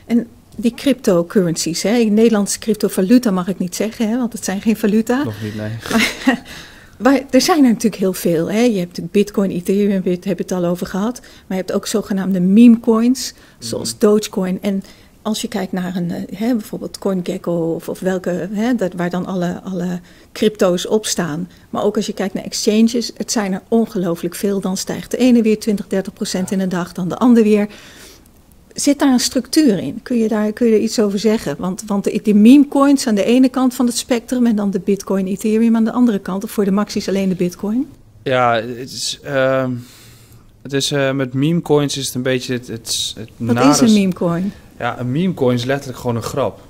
En die cryptocurrencies, hè? Nederlandse cryptovaluta mag ik niet zeggen, hè? Want het zijn geen valuta. Nog niet, nee. Maar er zijn er natuurlijk heel veel. Hè? Je hebt natuurlijk Bitcoin, Ethereum, heb je het al over gehad. Maar je hebt ook zogenaamde meme coins, zoals Dogecoin. En als je kijkt naar bijvoorbeeld CoinGecko of welke, waar dan alle crypto's op staan. Maar ook als je kijkt naar exchanges, het zijn er ongelooflijk veel. Dan stijgt de ene weer 20-30% in een dag, dan de ander weer. Zit daar een structuur in? Kun je daar iets over zeggen? Want de meme coins aan de ene kant van het spectrum en dan de Bitcoin, Ethereum aan de andere kant. Of voor de maxi's alleen de Bitcoin? Ja, het is met meme coins is het een beetje het Wat is een meme coin? Ja, een meme coin is letterlijk gewoon een grap.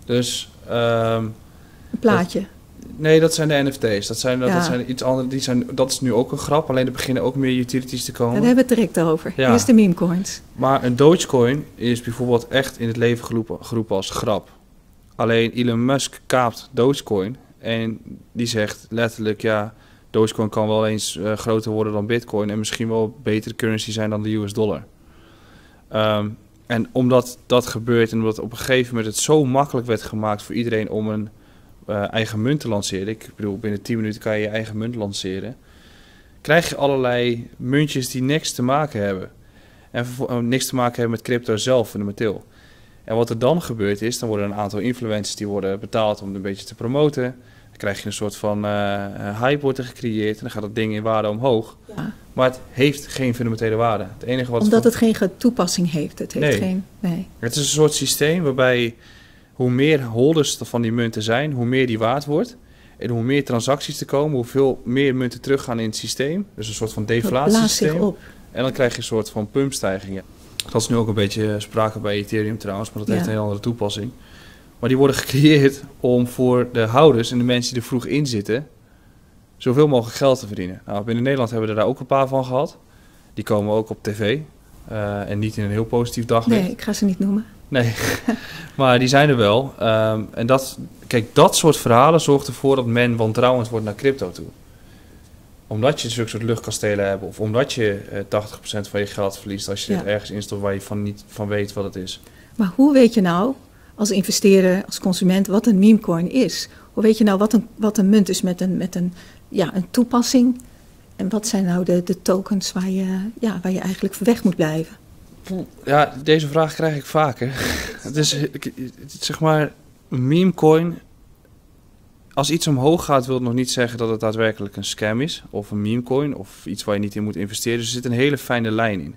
Dus een plaatje. Nee, dat zijn de NFT's. Dat zijn Ja. iets anders. Dat is nu ook een grap. Alleen er beginnen ook meer utilities te komen. Daar hebben we het direct over. Ja. Eerst de meme coins. Maar een Dogecoin is bijvoorbeeld echt in het leven geroepen als grap. Alleen Elon Musk kaapt Dogecoin. En die zegt letterlijk, ja, Dogecoin kan wel eens groter worden dan Bitcoin. En misschien wel betere currency zijn dan de US dollar. En omdat dat gebeurt en omdat op een gegeven moment het zo makkelijk werd gemaakt voor iedereen om een eigen munt te lanceren. Ik bedoel, binnen 10 minuten kan je je eigen munt lanceren. Krijg je allerlei muntjes die niks te maken hebben. En niks te maken hebben met crypto zelf fundamenteel. En wat er dan gebeurt is, dan worden een aantal influencers die worden betaald om het een beetje te promoten. Dan krijg je een soort van hype wordt er gecreëerd en dan gaat het ding in waarde omhoog. Ja. Maar het heeft geen fundamentele waarde. Het enige wat Omdat het geen toepassing heeft. Het heeft Nee. Nee. Het is een soort systeem waarbij hoe meer holders er van die munten zijn, hoe meer die waard wordt. En hoe meer transacties er komen, hoeveel meer munten teruggaan in het systeem. Dus een soort van Dat blaast zich deflatiesysteem. op. En dan krijg je een soort van pumpstijgingen. Dat is nu ook een beetje sprake bij Ethereum trouwens, maar dat heeft Ja. een heel andere toepassing. Maar die worden gecreëerd om voor de houders en de mensen die er vroeg in zitten, zoveel mogelijk geld te verdienen. Nou, binnen Nederland hebben we er daar ook een paar van gehad. Die komen ook op tv. En niet in een heel positief daglicht. Nee, ik ga ze niet noemen. Nee, maar die zijn er wel. En dat soort verhalen zorgt ervoor dat men wantrouwend wordt naar crypto toe. Omdat je zulke soort luchtkastelen hebt, of omdat je 80% van je geld verliest als je Ja. dit ergens instort waar je niet van weet wat het is. Maar hoe weet je nou, als investeerder, als consument, wat een memecoin is? Hoe weet je nou wat een munt is met een toepassing? En wat zijn nou de tokens waar je eigenlijk weg moet blijven? Ja, deze vraag krijg ik vaker. Het is zeg maar, een memecoin. Als iets omhoog gaat, wil het nog niet zeggen dat het daadwerkelijk een scam is. Of een memecoin, of iets waar je niet in moet investeren. Dus er zit een hele fijne lijn in.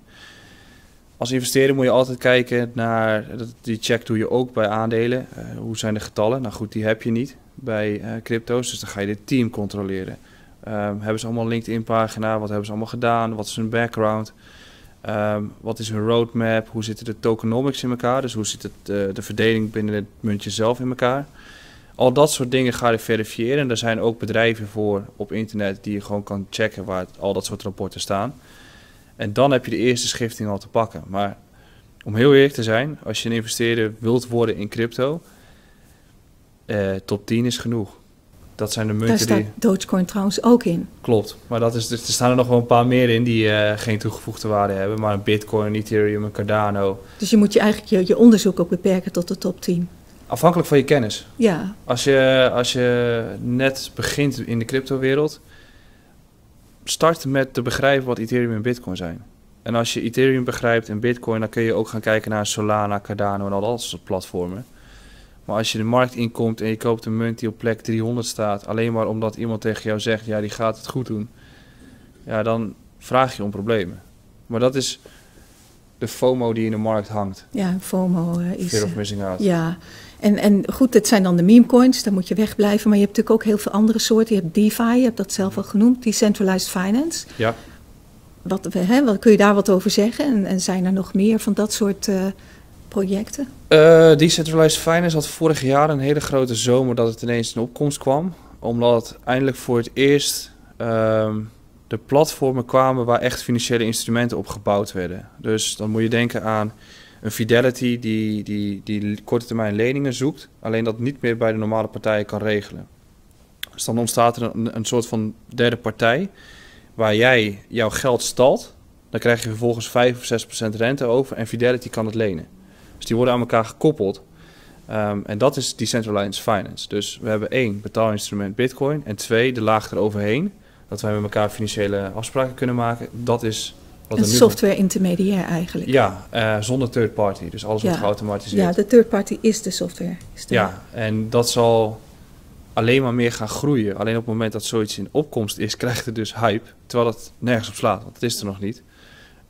Als investeerder moet je altijd kijken naar, die check doe je ook bij aandelen. Hoe zijn de getallen? Nou goed, die heb je niet bij crypto's, dus dan ga je dit team controleren. Hebben ze allemaal een LinkedIn-pagina? Wat hebben ze allemaal gedaan? Wat is hun background? Wat is hun roadmap? Hoe zitten de tokenomics in elkaar? Dus hoe zit de verdeling binnen het muntje zelf in elkaar? Al dat soort dingen ga je verifiëren. En er zijn ook bedrijven voor op internet die je gewoon kan checken waar al dat soort rapporten staan. En dan heb je de eerste schifting al te pakken. Maar om heel eerlijk te zijn, als je een investeerder wilt worden in crypto, top 10 is genoeg. Dat zijn de Daar munten staat die... Dogecoin trouwens ook in. Klopt, maar er staan er nog wel een paar meer in die geen toegevoegde waarde hebben. Maar een Bitcoin, een Ethereum, een Cardano. Dus je moet je eigenlijk je onderzoek ook beperken tot de top 10. Afhankelijk van je kennis. Ja, Als je net begint in de cryptowereld, start met te begrijpen wat Ethereum en Bitcoin zijn. En als je Ethereum begrijpt en Bitcoin, dan kun je ook gaan kijken naar Solana, Cardano en al dat soort platformen. Maar als je de markt inkomt en je koopt een munt die op plek 300 staat, alleen maar omdat iemand tegen jou zegt, ja, die gaat het goed doen, ja, dan vraag je om problemen. Maar dat is de FOMO die in de markt hangt. ja, FOMO is... Fear of missing out. Ja, en goed, dit zijn dan de memecoins, daar moet je wegblijven. Maar je hebt natuurlijk ook heel veel andere soorten. Je hebt DeFi, je hebt dat zelf al genoemd, Decentralized Finance. Ja. Wat kun je daar wat over zeggen? En zijn er nog meer van dat soort projecten? Decentralized Finance had vorig jaar een hele grote zomer dat het ineens in opkomst kwam. Omdat eindelijk voor het eerst de platformen kwamen waar echt financiële instrumenten op gebouwd werden. Dus dan moet je denken aan een Fidelity die korte termijn leningen zoekt, alleen dat niet meer bij de normale partijen kan regelen. Dus dan ontstaat er een soort van derde partij waar jij jouw geld stalt. Dan krijg je vervolgens 5 of 6% rente over en Fidelity kan het lenen. Dus die worden aan elkaar gekoppeld. En dat is Decentralized Finance. Dus we hebben 1, betaalinstrument Bitcoin. En 2, de laag eroverheen. Dat wij met elkaar financiële afspraken kunnen maken. Dat is wat Een er nu software intermediair eigenlijk. Ja, zonder third party. Dus alles wordt geautomatiseerd. Ja, de third party is de software. Ja, en dat zal alleen maar meer gaan groeien. Alleen op het moment dat zoiets in opkomst is, krijgt het dus hype. Terwijl het nergens op slaat, want het is er nog niet.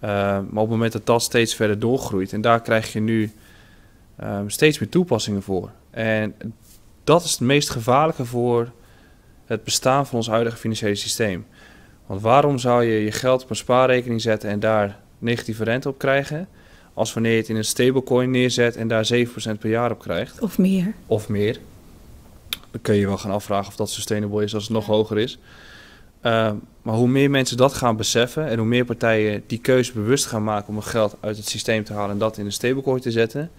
Maar op het moment dat dat steeds verder doorgroeit, en daar krijg je nu steeds meer toepassingen voor. En dat is het meest gevaarlijke voor het bestaan van ons huidige financiële systeem. Want waarom zou je je geld op een spaarrekening zetten en daar negatieve rente op krijgen, als wanneer je het in een stablecoin neerzet en daar 7% per jaar op krijgt? Of meer. Of meer. dan kun je je wel gaan afvragen of dat sustainable is als het nog hoger is. Maar hoe meer mensen dat gaan beseffen en hoe meer partijen die keuze bewust gaan maken om het geld uit het systeem te halen en dat in een stablecoin te zetten,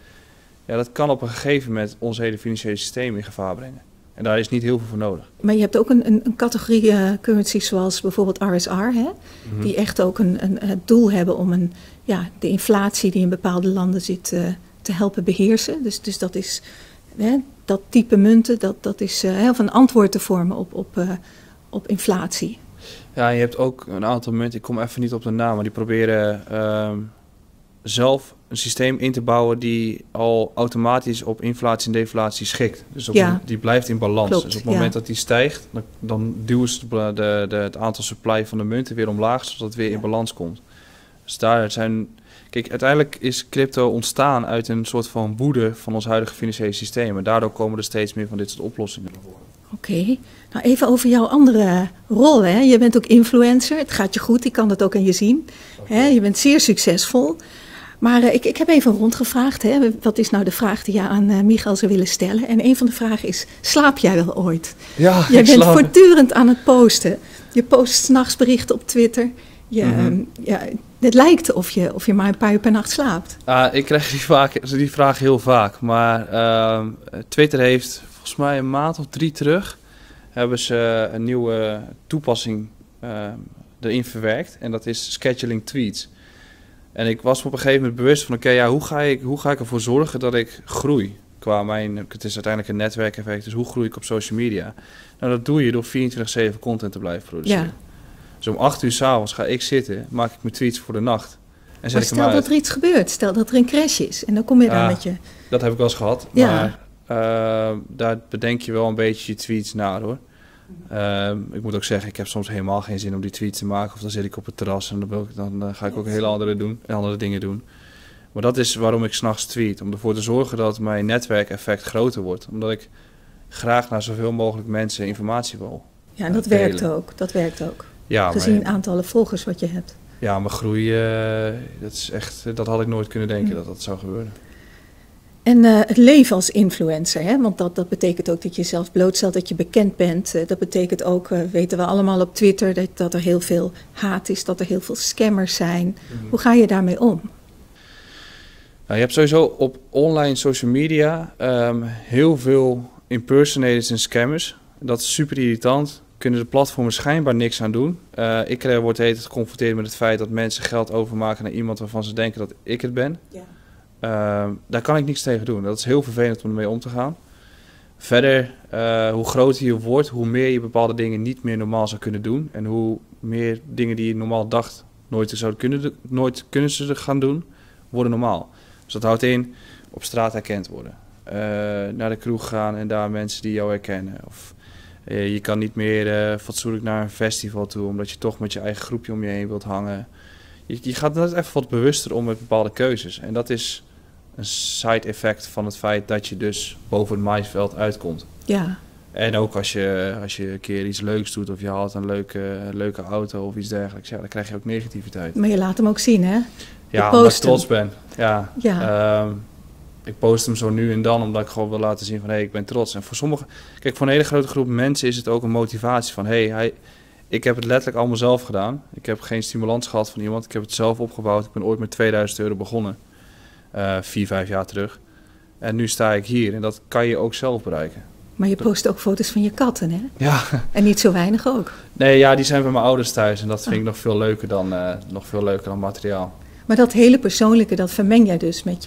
ja, dat kan op een gegeven moment ons hele financiële systeem in gevaar brengen. En daar is niet heel veel voor nodig. Maar je hebt ook een categorie currencies zoals bijvoorbeeld RSR, hè? Die echt ook het doel hebben om de inflatie die in bepaalde landen zit te helpen beheersen. Dus dat is dat type munten, dat is of een antwoord te vormen op inflatie. Ja, je hebt ook een aantal munten, ik kom even niet op de naam, maar die proberen zelf een systeem in te bouwen die al automatisch op inflatie en deflatie schikt. Dus die blijft in balans. Klopt, dus op het moment dat die stijgt, dan duwen ze het aantal supply van de munten weer omlaag, zodat het weer in balans komt. Dus daar zijn... Kijk, uiteindelijk is crypto ontstaan uit een soort van woede van ons huidige financiële systeem. En daardoor komen er steeds meer van dit soort oplossingen naar voren. Oké. Nou even over jouw andere rol. Hè? Je bent ook influencer. Het gaat je goed, ik kan dat ook aan je zien. Hè? Je bent zeer succesvol. Maar ik heb even rondgevraagd. Hè? Wat is nou de vraag die je aan Michael zou willen stellen? En een van de vragen is, slaap jij wel ooit? Ja, jij bent voortdurend aan het posten. Je post 's nachts berichten op Twitter. Het lijkt of je maar een paar uur per nacht slaapt. Ik krijg die vraag heel vaak. Maar Twitter heeft volgens mij een maand of 3 terug hebben ze een nieuwe toepassing erin verwerkt. En dat is scheduling tweets. En ik was me op een gegeven moment bewust van hoe ga ik ervoor zorgen dat ik groei? Het is uiteindelijk een netwerkeffect, dus hoe groei ik op social media? Nou, dat doe je door 24/7 content te blijven produceren. Ja. Dus om 8 uur 's avonds ga ik zitten, maak ik mijn tweets voor de nacht. En maar stel dat er iets gebeurt, stel dat er een crash is en dan kom je daar met je... Dat heb ik wel eens gehad, maar daar bedenk je wel een beetje je tweets na, hoor. Ik moet ook zeggen, ik heb soms helemaal geen zin om die tweets te maken. Of dan zit ik op het terras en dan ga ik ook hele andere dingen doen. Maar dat is waarom ik 's nachts tweet. Om ervoor te zorgen dat mijn netwerkeffect groter wordt. Omdat ik graag naar zoveel mogelijk mensen informatie wil. Ja, en dat werkt ook. Ja, gezien het aantallen volgers wat je hebt. Ja, maar groei, dat had ik nooit kunnen denken dat zou gebeuren. En het leven als influencer, hè? Want dat betekent ook dat je jezelf blootstelt, dat je bekend bent. Dat betekent ook, weten we allemaal op Twitter, dat er heel veel haat is, dat er heel veel scammers zijn. Hoe ga je daarmee om? Nou, je hebt sowieso op online social media heel veel impersonators en scammers. Dat is super irritant. Kunnen de platformen schijnbaar niks aan doen. Ik word de hele tijd geconfronteerd met het feit dat mensen geld overmaken naar iemand waarvan ze denken dat ik het ben. Ja. Daar kan ik niks tegen doen. Dat is heel vervelend om ermee om te gaan. Verder, hoe groter je wordt, hoe meer je bepaalde dingen niet meer normaal zou kunnen doen. En hoe meer dingen die je normaal dacht nooit kunnen ze gaan doen, worden normaal. Dus dat houdt in op straat herkend worden. Naar de kroeg gaan en daar mensen die jou herkennen. Of je kan niet meer fatsoenlijk naar een festival toe, omdat je toch met je eigen groepje om je heen wilt hangen. Je gaat net even wat bewuster om met bepaalde keuzes. En dat is een side effect van het feit dat je dus boven het maisveld uitkomt. Ja. En ook als je een keer iets leuks doet of je haalt een leuke auto of iets dergelijks, ja, dan krijg je ook negativiteit. Maar je laat hem ook zien, hè? Ja, omdat ik trots ben. Ja. Ik post hem zo nu en dan, omdat ik gewoon wil laten zien van ik ben trots. En voor een hele grote groep mensen is het ook een motivatie van ik heb het letterlijk allemaal zelf gedaan. Ik heb geen stimulans gehad van iemand. Ik heb het zelf opgebouwd. Ik ben ooit met €2000 begonnen. 4-5 jaar terug. En nu sta ik hier en dat kan je ook zelf bereiken. Maar je post ook foto's van je katten, hè? Ja. En niet zo weinig ook. Nee, ja, die zijn bij mijn ouders thuis. En dat vind ik nog veel leuker dan materiaal. Maar dat hele persoonlijke, dat vermeng jij dus met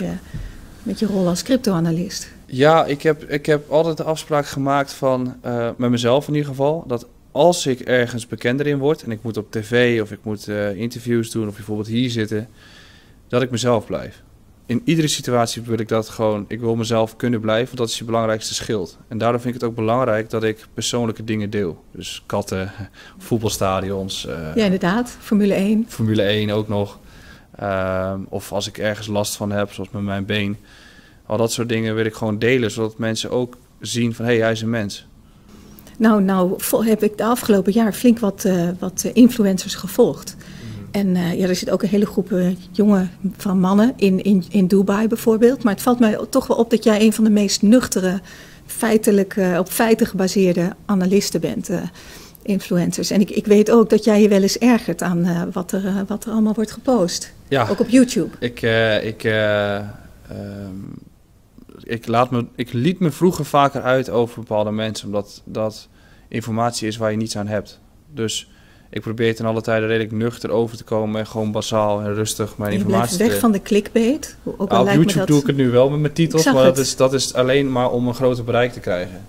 je rol als crypto-analyst. Ja, ik heb altijd de afspraak gemaakt van, met mezelf in ieder geval, dat als ik ergens bekender in word en ik moet op tv of ik moet interviews doen of bijvoorbeeld hier zitten, dat ik mezelf blijf. In iedere situatie wil ik dat gewoon, ik wil mezelf kunnen blijven, want dat is je belangrijkste schild. En daardoor vind ik het ook belangrijk dat ik persoonlijke dingen deel. Dus katten, voetbalstadions. Ja, inderdaad. Formule 1. Formule 1 ook nog. Of als ik ergens last van heb, zoals met mijn been. Al dat soort dingen wil ik gewoon delen, zodat mensen ook zien van hij is een mens. Nou heb ik de afgelopen jaar flink wat influencers gevolgd. En er zit ook een hele groep jonge van mannen in Dubai bijvoorbeeld. Maar het valt mij toch wel op dat jij een van de meest nuchtere op feiten gebaseerde analisten bent, influencers. En ik weet ook dat jij je wel eens ergert aan wat er allemaal wordt gepost. Ja. Ook op YouTube. Ik liet me vroeger vaker uit over bepaalde mensen, omdat dat informatie is waar je niets aan hebt. Dus ik probeer ten alle tijde redelijk nuchter over te komen en gewoon basaal en rustig mijn informatie te... Je blijft weg van de clickbait. Op YouTube doe ik het nu wel met mijn titels, maar dat is alleen maar om een groter bereik te krijgen.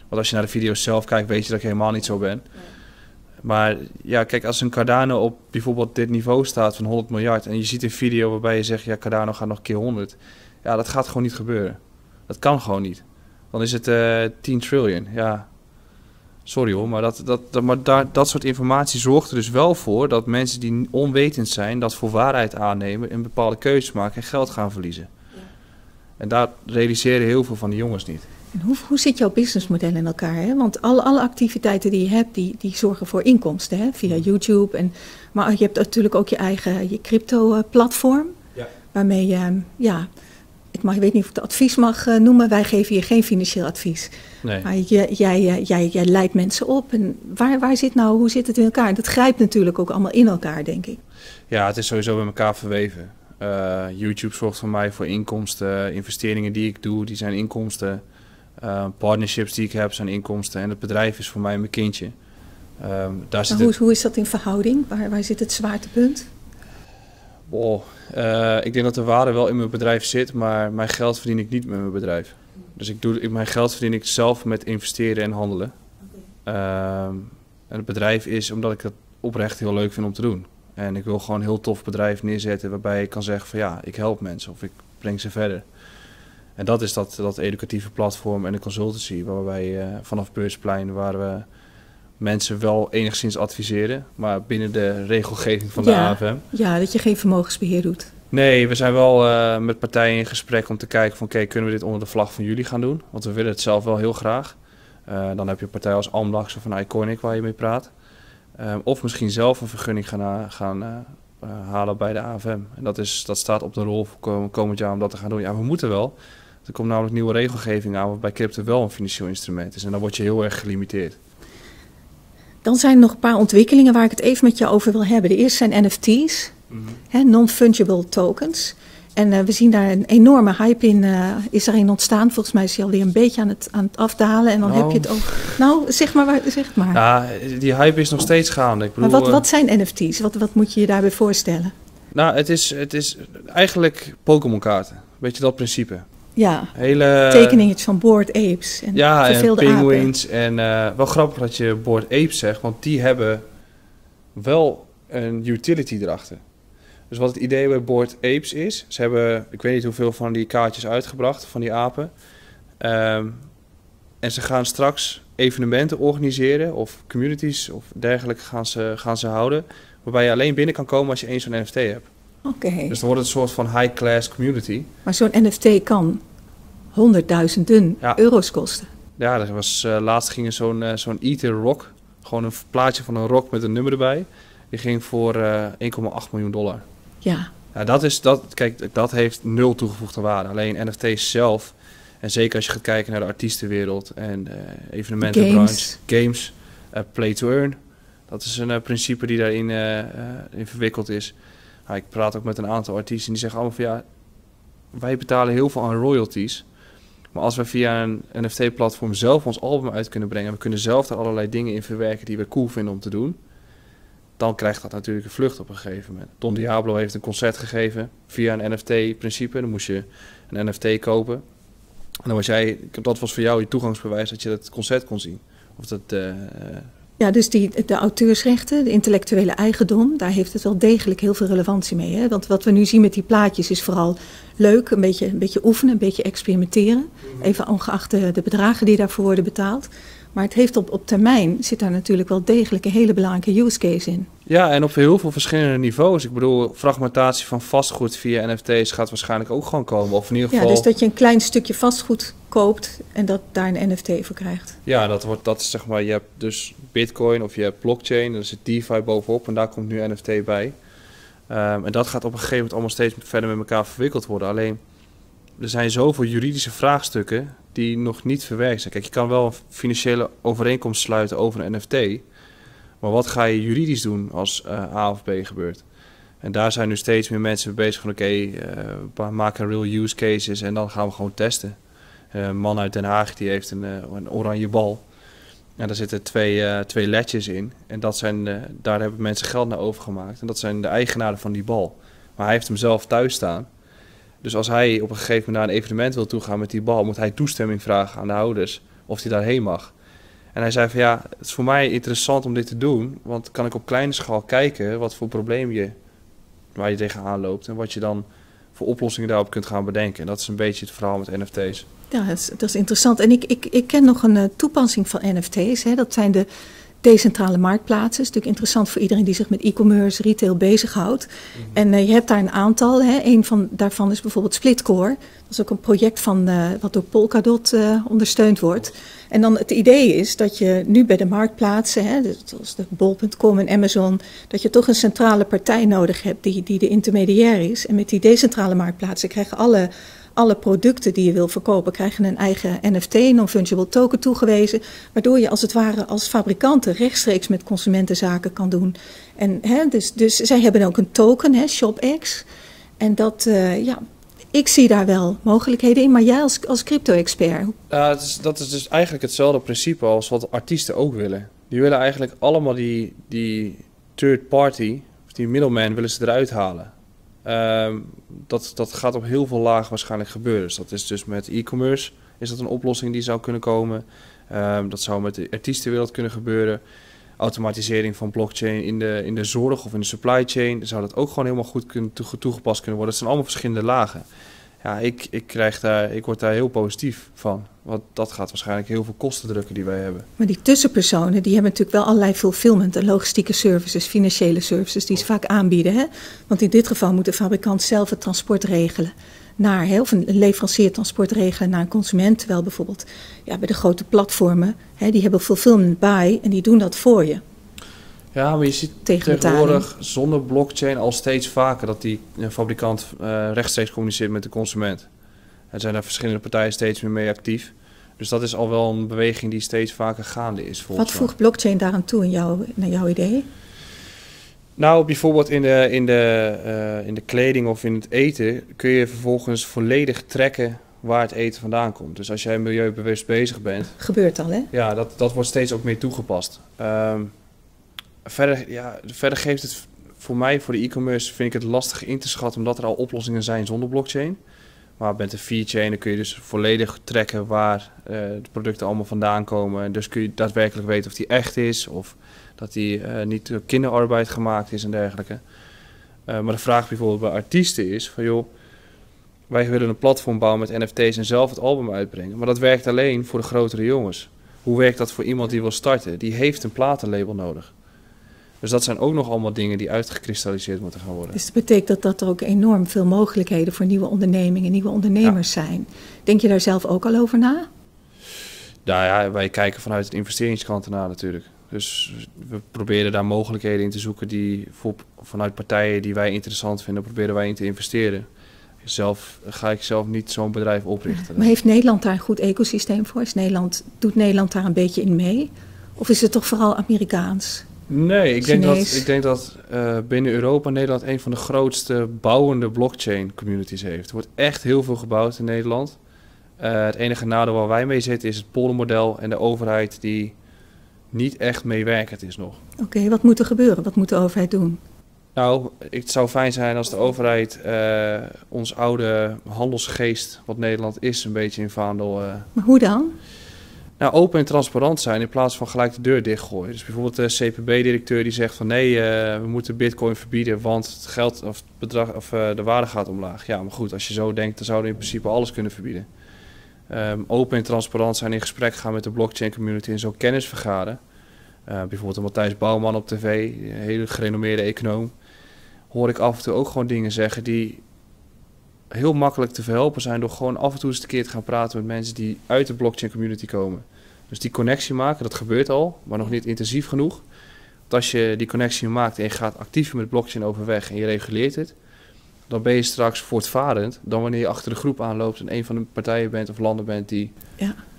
Want als je naar de video's zelf kijkt, weet je dat ik helemaal niet zo ben. Ja. Maar ja, kijk, als een Cardano op bijvoorbeeld dit niveau staat van 100 miljard... en je ziet een video waarbij je zegt, ja, Cardano gaat nog keer 100... ja, dat gaat gewoon niet gebeuren. Dat kan gewoon niet. Dan is het 10 triljoen, ja... Sorry hoor, maar dat soort informatie zorgt er dus wel voor dat mensen die onwetend zijn, dat voor waarheid aannemen en bepaalde keuzes maken en geld gaan verliezen. Ja. En daar realiseren heel veel van de jongens niet. En hoe zit jouw businessmodel in elkaar? Hè? Want alle activiteiten die je hebt, die zorgen voor inkomsten, hè? Via YouTube. Maar je hebt natuurlijk ook je crypto-platform, waarmee je... Ik weet niet of ik het advies mag noemen. Wij geven je geen financieel advies. Nee. Maar jij leidt mensen op. En hoe zit het in elkaar? Dat grijpt natuurlijk ook allemaal in elkaar, denk ik. Ja, het is sowieso bij elkaar verweven. YouTube zorgt voor mij voor inkomsten. Investeringen die ik doe, die zijn inkomsten. Partnerships die ik heb, zijn inkomsten. En het bedrijf is voor mij mijn kindje. Hoe is dat in verhouding? Waar zit het zwaartepunt? Ik denk dat de waarde wel in mijn bedrijf zit, maar mijn geld verdien ik niet met mijn bedrijf. Dus mijn geld verdien ik zelf met investeren en handelen. En het bedrijf is omdat ik dat oprecht heel leuk vind om te doen. En ik wil gewoon een heel tof bedrijf neerzetten waarbij ik kan zeggen van ja, ik help mensen of ik breng ze verder. En dat is dat educatieve platform en de consultancy waarbij vanaf Beursplein waar we mensen wel enigszins adviseren, maar binnen de regelgeving van de AFM. Ja, dat je geen vermogensbeheer doet. Nee, we zijn wel met partijen in gesprek om te kijken van oké, kunnen we dit onder de vlag van jullie gaan doen? Want we willen het zelf wel heel graag. Dan heb je een partij als Amdax of van Iconic waar je mee praat. Of misschien zelf een vergunning gaan halen bij de AFM. En dat staat op de rol voor komend jaar om dat te gaan doen. Ja, we moeten wel. Er komt namelijk nieuwe regelgeving aan waarbij crypto wel een financieel instrument is. En dan word je heel erg gelimiteerd. Dan zijn er nog een paar ontwikkelingen waar ik het even met jou over wil hebben. De eerste zijn NFT's, non-fungible tokens. En we zien daar een enorme hype in, is daarin ontstaan. Volgens mij is hij alweer een beetje aan het afdalen. En dan heb je het ook... Nou, zeg het maar. Ja, die hype is nog steeds gaande. Ik bedoel, maar wat zijn NFT's? Wat moet je je daarbij voorstellen? Nou, het is eigenlijk Pokémon kaarten. Weet je dat principe? Ja, hele tekeningetjes van Bored Apes en verveelde en penguins. En wel grappig dat je Bored Apes zegt, want die hebben wel een utility erachter. Dus wat het idee bij Bored Apes is, ze hebben, ik weet niet hoeveel van die kaartjes uitgebracht, van die apen. En ze gaan straks evenementen organiseren of communities of dergelijke gaan ze houden, waarbij je alleen binnen kan komen als je één zo'n NFT hebt. Okay. Dus dan wordt het een soort van high-class community. Maar zo'n NFT kan honderdduizenden euro's kosten. Ja, er was, laatst ging er zo'n Ether Rock. Gewoon een plaatje van een rock met een nummer erbij. Die ging voor $1,8 miljoen. Ja. Dat heeft nul toegevoegde waarde. Alleen NFT's zelf. En zeker als je gaat kijken naar de artiestenwereld en evenementenbranche. Games. Play to earn. Dat is een principe die daarin in verwikkeld is. Ik praat ook met een aantal artiesten die zeggen allemaal van ja, wij betalen heel veel aan royalties. Maar als we via een NFT-platform zelf ons album uit kunnen brengen, we kunnen zelf er allerlei dingen in verwerken die we cool vinden om te doen, dan krijgt dat natuurlijk een vlucht op een gegeven moment. Don Diablo heeft een concert gegeven via een NFT-principe. Dan moest je een NFT kopen. En dan dat was voor jou je toegangsbewijs dat je dat concert kon zien. Of dat... Ja, dus de auteursrechten, de intellectuele eigendom, daar heeft het wel degelijk heel veel relevantie mee. Hè? Want wat we nu zien met die plaatjes is vooral leuk, een beetje oefenen, een beetje experimenteren. Even ongeacht de bedragen die daarvoor worden betaald. Maar het heeft op termijn, zit daar natuurlijk wel degelijk een hele belangrijke use case in. Ja, en op heel veel verschillende niveaus. Ik bedoel, fragmentatie van vastgoed via NFT's gaat waarschijnlijk ook gewoon komen. Of in ieder geval... Ja, dus dat je een klein stukje vastgoed koopt en dat daar een NFT voor krijgt. Ja, dat is zeg maar, je hebt dus Bitcoin of je hebt blockchain, daar zit DeFi bovenop en daar komt nu NFT bij. En dat gaat op een gegeven moment allemaal steeds verder met elkaar verwikkeld worden. Alleen, er zijn zoveel juridische vraagstukken die nog niet verwerkt zijn. Kijk, je kan wel een financiële overeenkomst sluiten over een NFT. Maar wat ga je juridisch doen als A of B gebeurt? En daar zijn nu steeds meer mensen mee bezig van we maken real use cases en dan gaan we gewoon testen. Een man uit Den Haag die heeft een oranje bal. En daar zitten twee ledjes in. En daar hebben mensen geld naar overgemaakt. En dat zijn de eigenaren van die bal. Maar hij heeft hem zelf thuis staan. Dus als hij op een gegeven moment naar een evenement wil toegaan met die bal, moet hij toestemming vragen aan de houders of hij daarheen mag. En hij zei van het is voor mij interessant om dit te doen, want kan ik op kleine schaal kijken wat voor probleem waar je tegenaan loopt en wat je dan voor oplossingen daarop kunt gaan bedenken. En dat is een beetje het verhaal met NFT's. Ja, dat is interessant. En ik ken nog een toepassing van NFT's. Hè. Dat zijn de decentrale marktplaatsen. Dat is natuurlijk interessant voor iedereen die zich met e-commerce, retail bezighoudt. En je hebt daar een aantal. Hè. Een daarvan is bijvoorbeeld Splitcore. Dat is ook een project wat door Polkadot ondersteund wordt. En dan het idee is dat je nu bij de marktplaatsen, hè, zoals de bol.com en Amazon, dat je toch een centrale partij nodig hebt die de intermediair is. En met die decentrale marktplaatsen krijgen alle producten die je wil verkopen, krijgen een eigen NFT, non-fungible token toegewezen, waardoor je als het ware als fabrikanten rechtstreeks met consumentenzaken kan doen. En dus zij hebben ook een token, ShopX. En ik zie daar wel mogelijkheden in, maar jij als crypto-expert? Dat is dus eigenlijk hetzelfde principe als wat artiesten ook willen. Die willen eigenlijk allemaal die third party, of die middleman, willen ze eruit halen. Dat gaat op heel veel lagen waarschijnlijk gebeuren. Dus dat is dus met e-commerce is dat een oplossing die zou kunnen komen. Dat zou met de artiestenwereld kunnen gebeuren. Automatisering van blockchain in de zorg of in de supply chain zou dat ook gewoon helemaal goed toegepast kunnen worden. Het zijn allemaal verschillende lagen. Ja, ik word daar heel positief van. Want dat gaat waarschijnlijk heel veel kosten drukken die wij hebben. Maar die tussenpersonen, die hebben natuurlijk wel allerlei fulfillment en logistieke services, financiële services die ze vaak aanbieden. Hè? Want in dit geval moet de fabrikant zelf het transport regelen of een leverancier transport regelen naar een consument. Terwijl bijvoorbeeld bij de grote platformen, die hebben fulfillment by en die doen dat voor je. Ja, maar je ziet tegenwoordig zonder blockchain al steeds vaker dat die fabrikant rechtstreeks communiceert met de consument. Er zijn daar verschillende partijen steeds meer mee actief. Dus dat is al wel een beweging die steeds vaker gaande is. Wat voegt blockchain daaraan toe naar jouw idee? Nou, bijvoorbeeld in de kleding of in het eten kun je vervolgens volledig tracken waar het eten vandaan komt. Dus als jij milieubewust bezig bent... Gebeurt al, hè? Ja, dat wordt steeds ook meer toegepast. Verder geeft het voor mij, voor de e-commerce, vind ik het lastig in te schatten, omdat er al oplossingen zijn zonder blockchain. Maar met een V-chain dan kun je dus volledig tracken waar de producten allemaal vandaan komen. Dus kun je daadwerkelijk weten of die echt is of dat die niet door kinderarbeid gemaakt is en dergelijke. Maar de vraag bijvoorbeeld bij artiesten is van joh, wij willen een platform bouwen met NFT's en zelf het album uitbrengen. Maar dat werkt alleen voor de grotere jongens. Hoe werkt dat voor iemand die wil starten? Die heeft een platenlabel nodig. Dus dat zijn ook nog allemaal dingen die uitgekristalliseerd moeten gaan worden. Dus dat betekent dat er ook enorm veel mogelijkheden voor nieuwe ondernemingen, nieuwe ondernemers zijn. Denk je daar zelf ook al over na? Nou ja, wij kijken vanuit de investeringskant ernaar natuurlijk. Dus we proberen daar mogelijkheden in te zoeken die vanuit partijen die wij interessant vinden, proberen wij in te investeren. Ga ik zelf niet zo'n bedrijf oprichten. Maar heeft Nederland daar een goed ecosysteem voor? Doet Nederland daar een beetje in mee? Of is het toch vooral Amerikaans? Nee, ik denk dat binnen Europa Nederland een van de grootste bouwende blockchain communities heeft. Er wordt echt heel veel gebouwd in Nederland. Het enige nadeel waar wij mee zitten is het poldermodel en de overheid die niet echt meewerkend is nog. Oké, wat moet er gebeuren? Wat moet de overheid doen? Nou, het zou fijn zijn als de overheid ons oude handelsgeest, wat Nederland is, een beetje in vaandel... Maar hoe dan? Nou, open en transparant zijn in plaats van gelijk de deur dichtgooien. Dus bijvoorbeeld de CPB-directeur die zegt van nee, we moeten bitcoin verbieden, want het geld of het bedrag of de waarde gaat omlaag. Ja, maar goed, als je zo denkt, dan zouden we in principe alles kunnen verbieden. Open en transparant zijn, in gesprek gaan met de blockchain community en zo kennis vergaren. Bijvoorbeeld Matthijs Bouwman op tv, een hele gerenommeerde econoom. Hoor ik af en toe ook gewoon dingen zeggen die heel makkelijk te verhelpen zijn door gewoon af en toe eens een keer te gaan praten met mensen die uit de blockchain community komen. Dus die connectie maken, dat gebeurt al, maar nog niet intensief genoeg. Want als je die connectie maakt en je gaat actief met blockchain overweg en je reguleert het, dan ben je straks voortvarend dan wanneer je achter de groep aanloopt en een van de partijen bent of landen bent die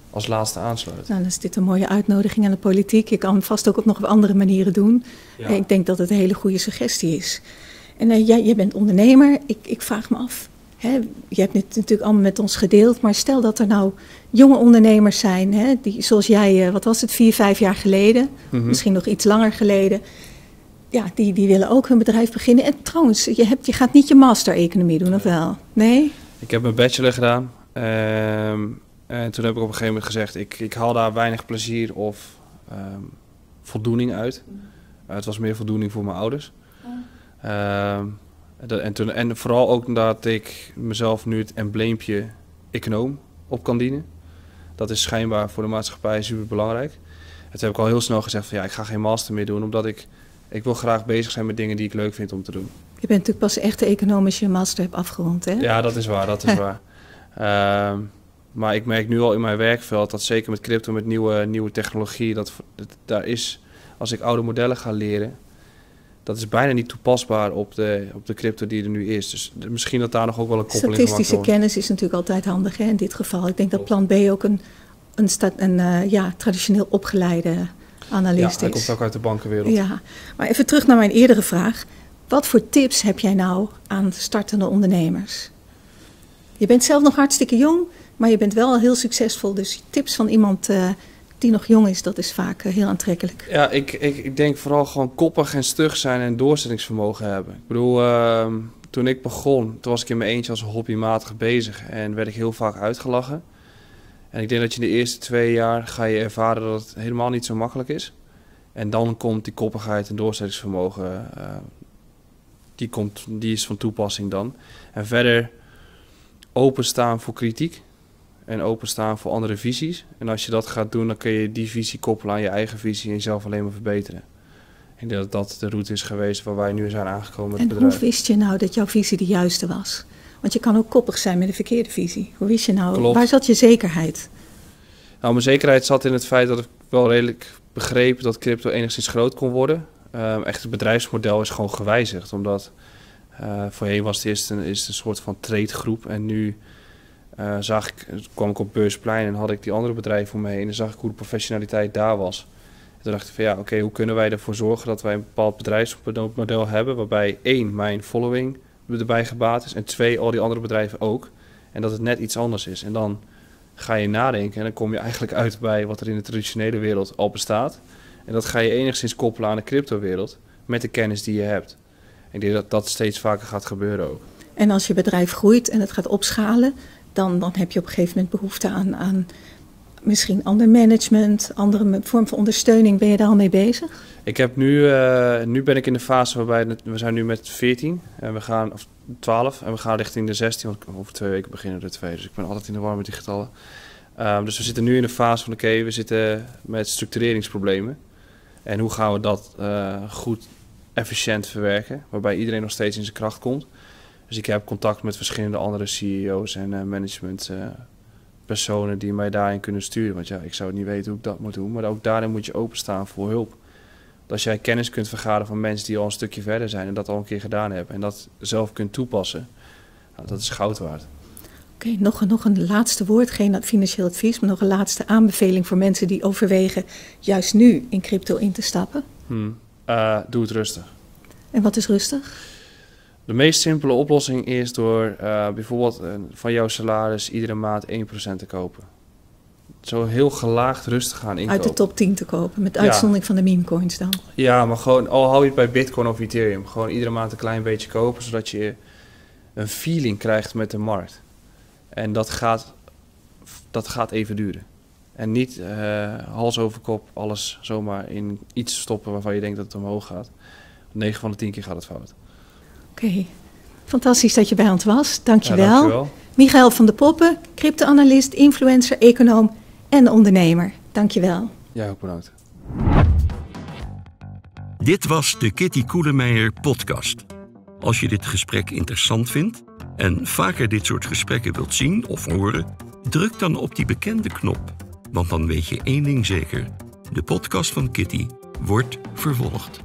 als laatste aansluit. Nou, dan is dit een mooie uitnodiging aan de politiek. Je kan het vast ook op nog andere manieren doen. Ja. Ik denk dat het een hele goede suggestie is. En jij bent ondernemer. Ik vraag me af, je hebt het natuurlijk allemaal met ons gedeeld, maar stel dat er nou jonge ondernemers zijn, die zoals jij, 4-5 jaar geleden, misschien nog iets langer geleden, ja, die willen ook hun bedrijf beginnen. En trouwens, je gaat niet je master-economie doen, of wel? Nee? Ik heb mijn bachelor gedaan. En toen heb ik op een gegeven moment gezegd, ik haal daar weinig plezier of voldoening uit. Het was meer voldoening voor mijn ouders. En vooral ook omdat ik mezelf nu het embleempje econoom op kan dienen. Dat is schijnbaar voor de maatschappij super belangrijk. En toen heb ik al heel snel gezegd van ik ga geen master meer doen, omdat ik wil graag bezig zijn met dingen die ik leuk vind om te doen. Je bent natuurlijk pas echt econoom als je een master hebt afgerond, hè? Ja, dat is waar, waar. Maar ik merk nu al in mijn werkveld dat zeker met crypto, met nieuwe technologie, dat daar is, als ik oude modellen ga leren, dat is bijna niet toepasbaar op de crypto die er nu is. Dus misschien dat daar nog ook wel een koppeling van statistische kennis is natuurlijk altijd handig, hè, in dit geval. Ik denk dat Plan B ook een traditioneel opgeleide analist is. Ja, hij komt ook uit de bankenwereld. Ja, maar even terug naar mijn eerdere vraag. Wat voor tips heb jij nou aan startende ondernemers? Je bent zelf nog hartstikke jong, maar je bent wel heel succesvol. Dus tips van iemand die nog jong is, dat is vaak heel aantrekkelijk. Ja, ik denk vooral gewoon koppig en stug zijn en doorzettingsvermogen hebben. Ik bedoel, toen ik begon, toen was ik in mijn eentje als hobbymatig bezig en werd ik heel vaak uitgelachen. En ik denk dat je in de eerste 2 jaar ga je ervaren dat het helemaal niet zo makkelijk is. En dan komt die koppigheid en doorzettingsvermogen, die is van toepassing dan. En verder openstaan voor kritiek en openstaan voor andere visies. En als je dat gaat doen, dan kun je die visie koppelen aan je eigen visie en jezelf alleen maar verbeteren. Ik denk dat dat de route is geweest waar wij nu zijn aangekomen met het bedrijf. En hoe wist je nou dat jouw visie de juiste was? Want je kan ook koppig zijn met een verkeerde visie. Hoe wist je nou? Klopt. Waar zat je zekerheid? Nou, mijn zekerheid zat in het feit dat ik wel redelijk begreep dat crypto enigszins groot kon worden. Echt het bedrijfsmodel is gewoon gewijzigd. Omdat voorheen was het eerst een soort van tradegroep. En nu kwam ik op Beursplein en had ik die andere bedrijven om me heen. En zag ik hoe de professionaliteit daar was. En toen dacht ik van oké, hoe kunnen wij ervoor zorgen dat wij een bepaald bedrijfsmodel hebben. Waarbij 1, mijn following erbij gebaat is. En 2, al die andere bedrijven ook. En dat het net iets anders is. En dan ga je nadenken en dan kom je eigenlijk uit bij wat er in de traditionele wereld al bestaat. En dat ga je enigszins koppelen aan de cryptowereld met de kennis die je hebt. Ik denk dat dat steeds vaker gaat gebeuren ook. En als je bedrijf groeit en het gaat opschalen, dan heb je op een gegeven moment behoefte aan misschien ander management, andere vorm van ondersteuning. Ben je daar al mee bezig? Ik heb nu ben ik in de fase waarbij we zijn nu met 14 en we gaan, of 12 en we gaan richting de 16, want over 2 weken beginnen de 2. Dus ik ben altijd in de war met die getallen. Dus we zitten nu in de fase van we zitten met structureringsproblemen. En hoe gaan we dat goed, efficiënt verwerken, waarbij iedereen nog steeds in zijn kracht komt. Dus ik heb contact met verschillende andere CEO's en managementpersonen die mij daarin kunnen sturen. Want ik zou het niet weten hoe ik dat moet doen, maar ook daarin moet je openstaan voor hulp. Want als jij kennis kunt vergaren van mensen die al een stukje verder zijn en dat al een keer gedaan hebben en dat zelf kunt toepassen, dat is goud waard. Oké, nog een laatste woord, geen financieel advies, maar nog een laatste aanbeveling voor mensen die overwegen juist nu in crypto in te stappen. Doe het rustig. En wat is rustig? De meest simpele oplossing is door bijvoorbeeld van jouw salaris iedere maand 1% te kopen. Zo heel gelaagd rustig gaan inkopen. Uit de top 10 te kopen, met uitzondering van de meme coins dan. Ja, maar gewoon, al hou je het bij Bitcoin of Ethereum, gewoon iedere maand een klein beetje kopen, zodat je een feeling krijgt met de markt. En dat gaat even duren. En niet hals over kop alles zomaar in iets stoppen waarvan je denkt dat het omhoog gaat. 9 van de 10 keer gaat het fout. Oké, fantastisch dat je bij ons was. Dankjewel. Ja, dankjewel. Michael van de Poppen, crypto-analyst, influencer, econoom en ondernemer. Dankjewel. Ja, ook bedankt. Dit was de Kitty Koelemeijer podcast. Als je dit gesprek interessant vindt en vaker dit soort gesprekken wilt zien of horen, druk dan op die bekende knop. Want dan weet je één ding zeker: de podcast van Kitty wordt vervolgd.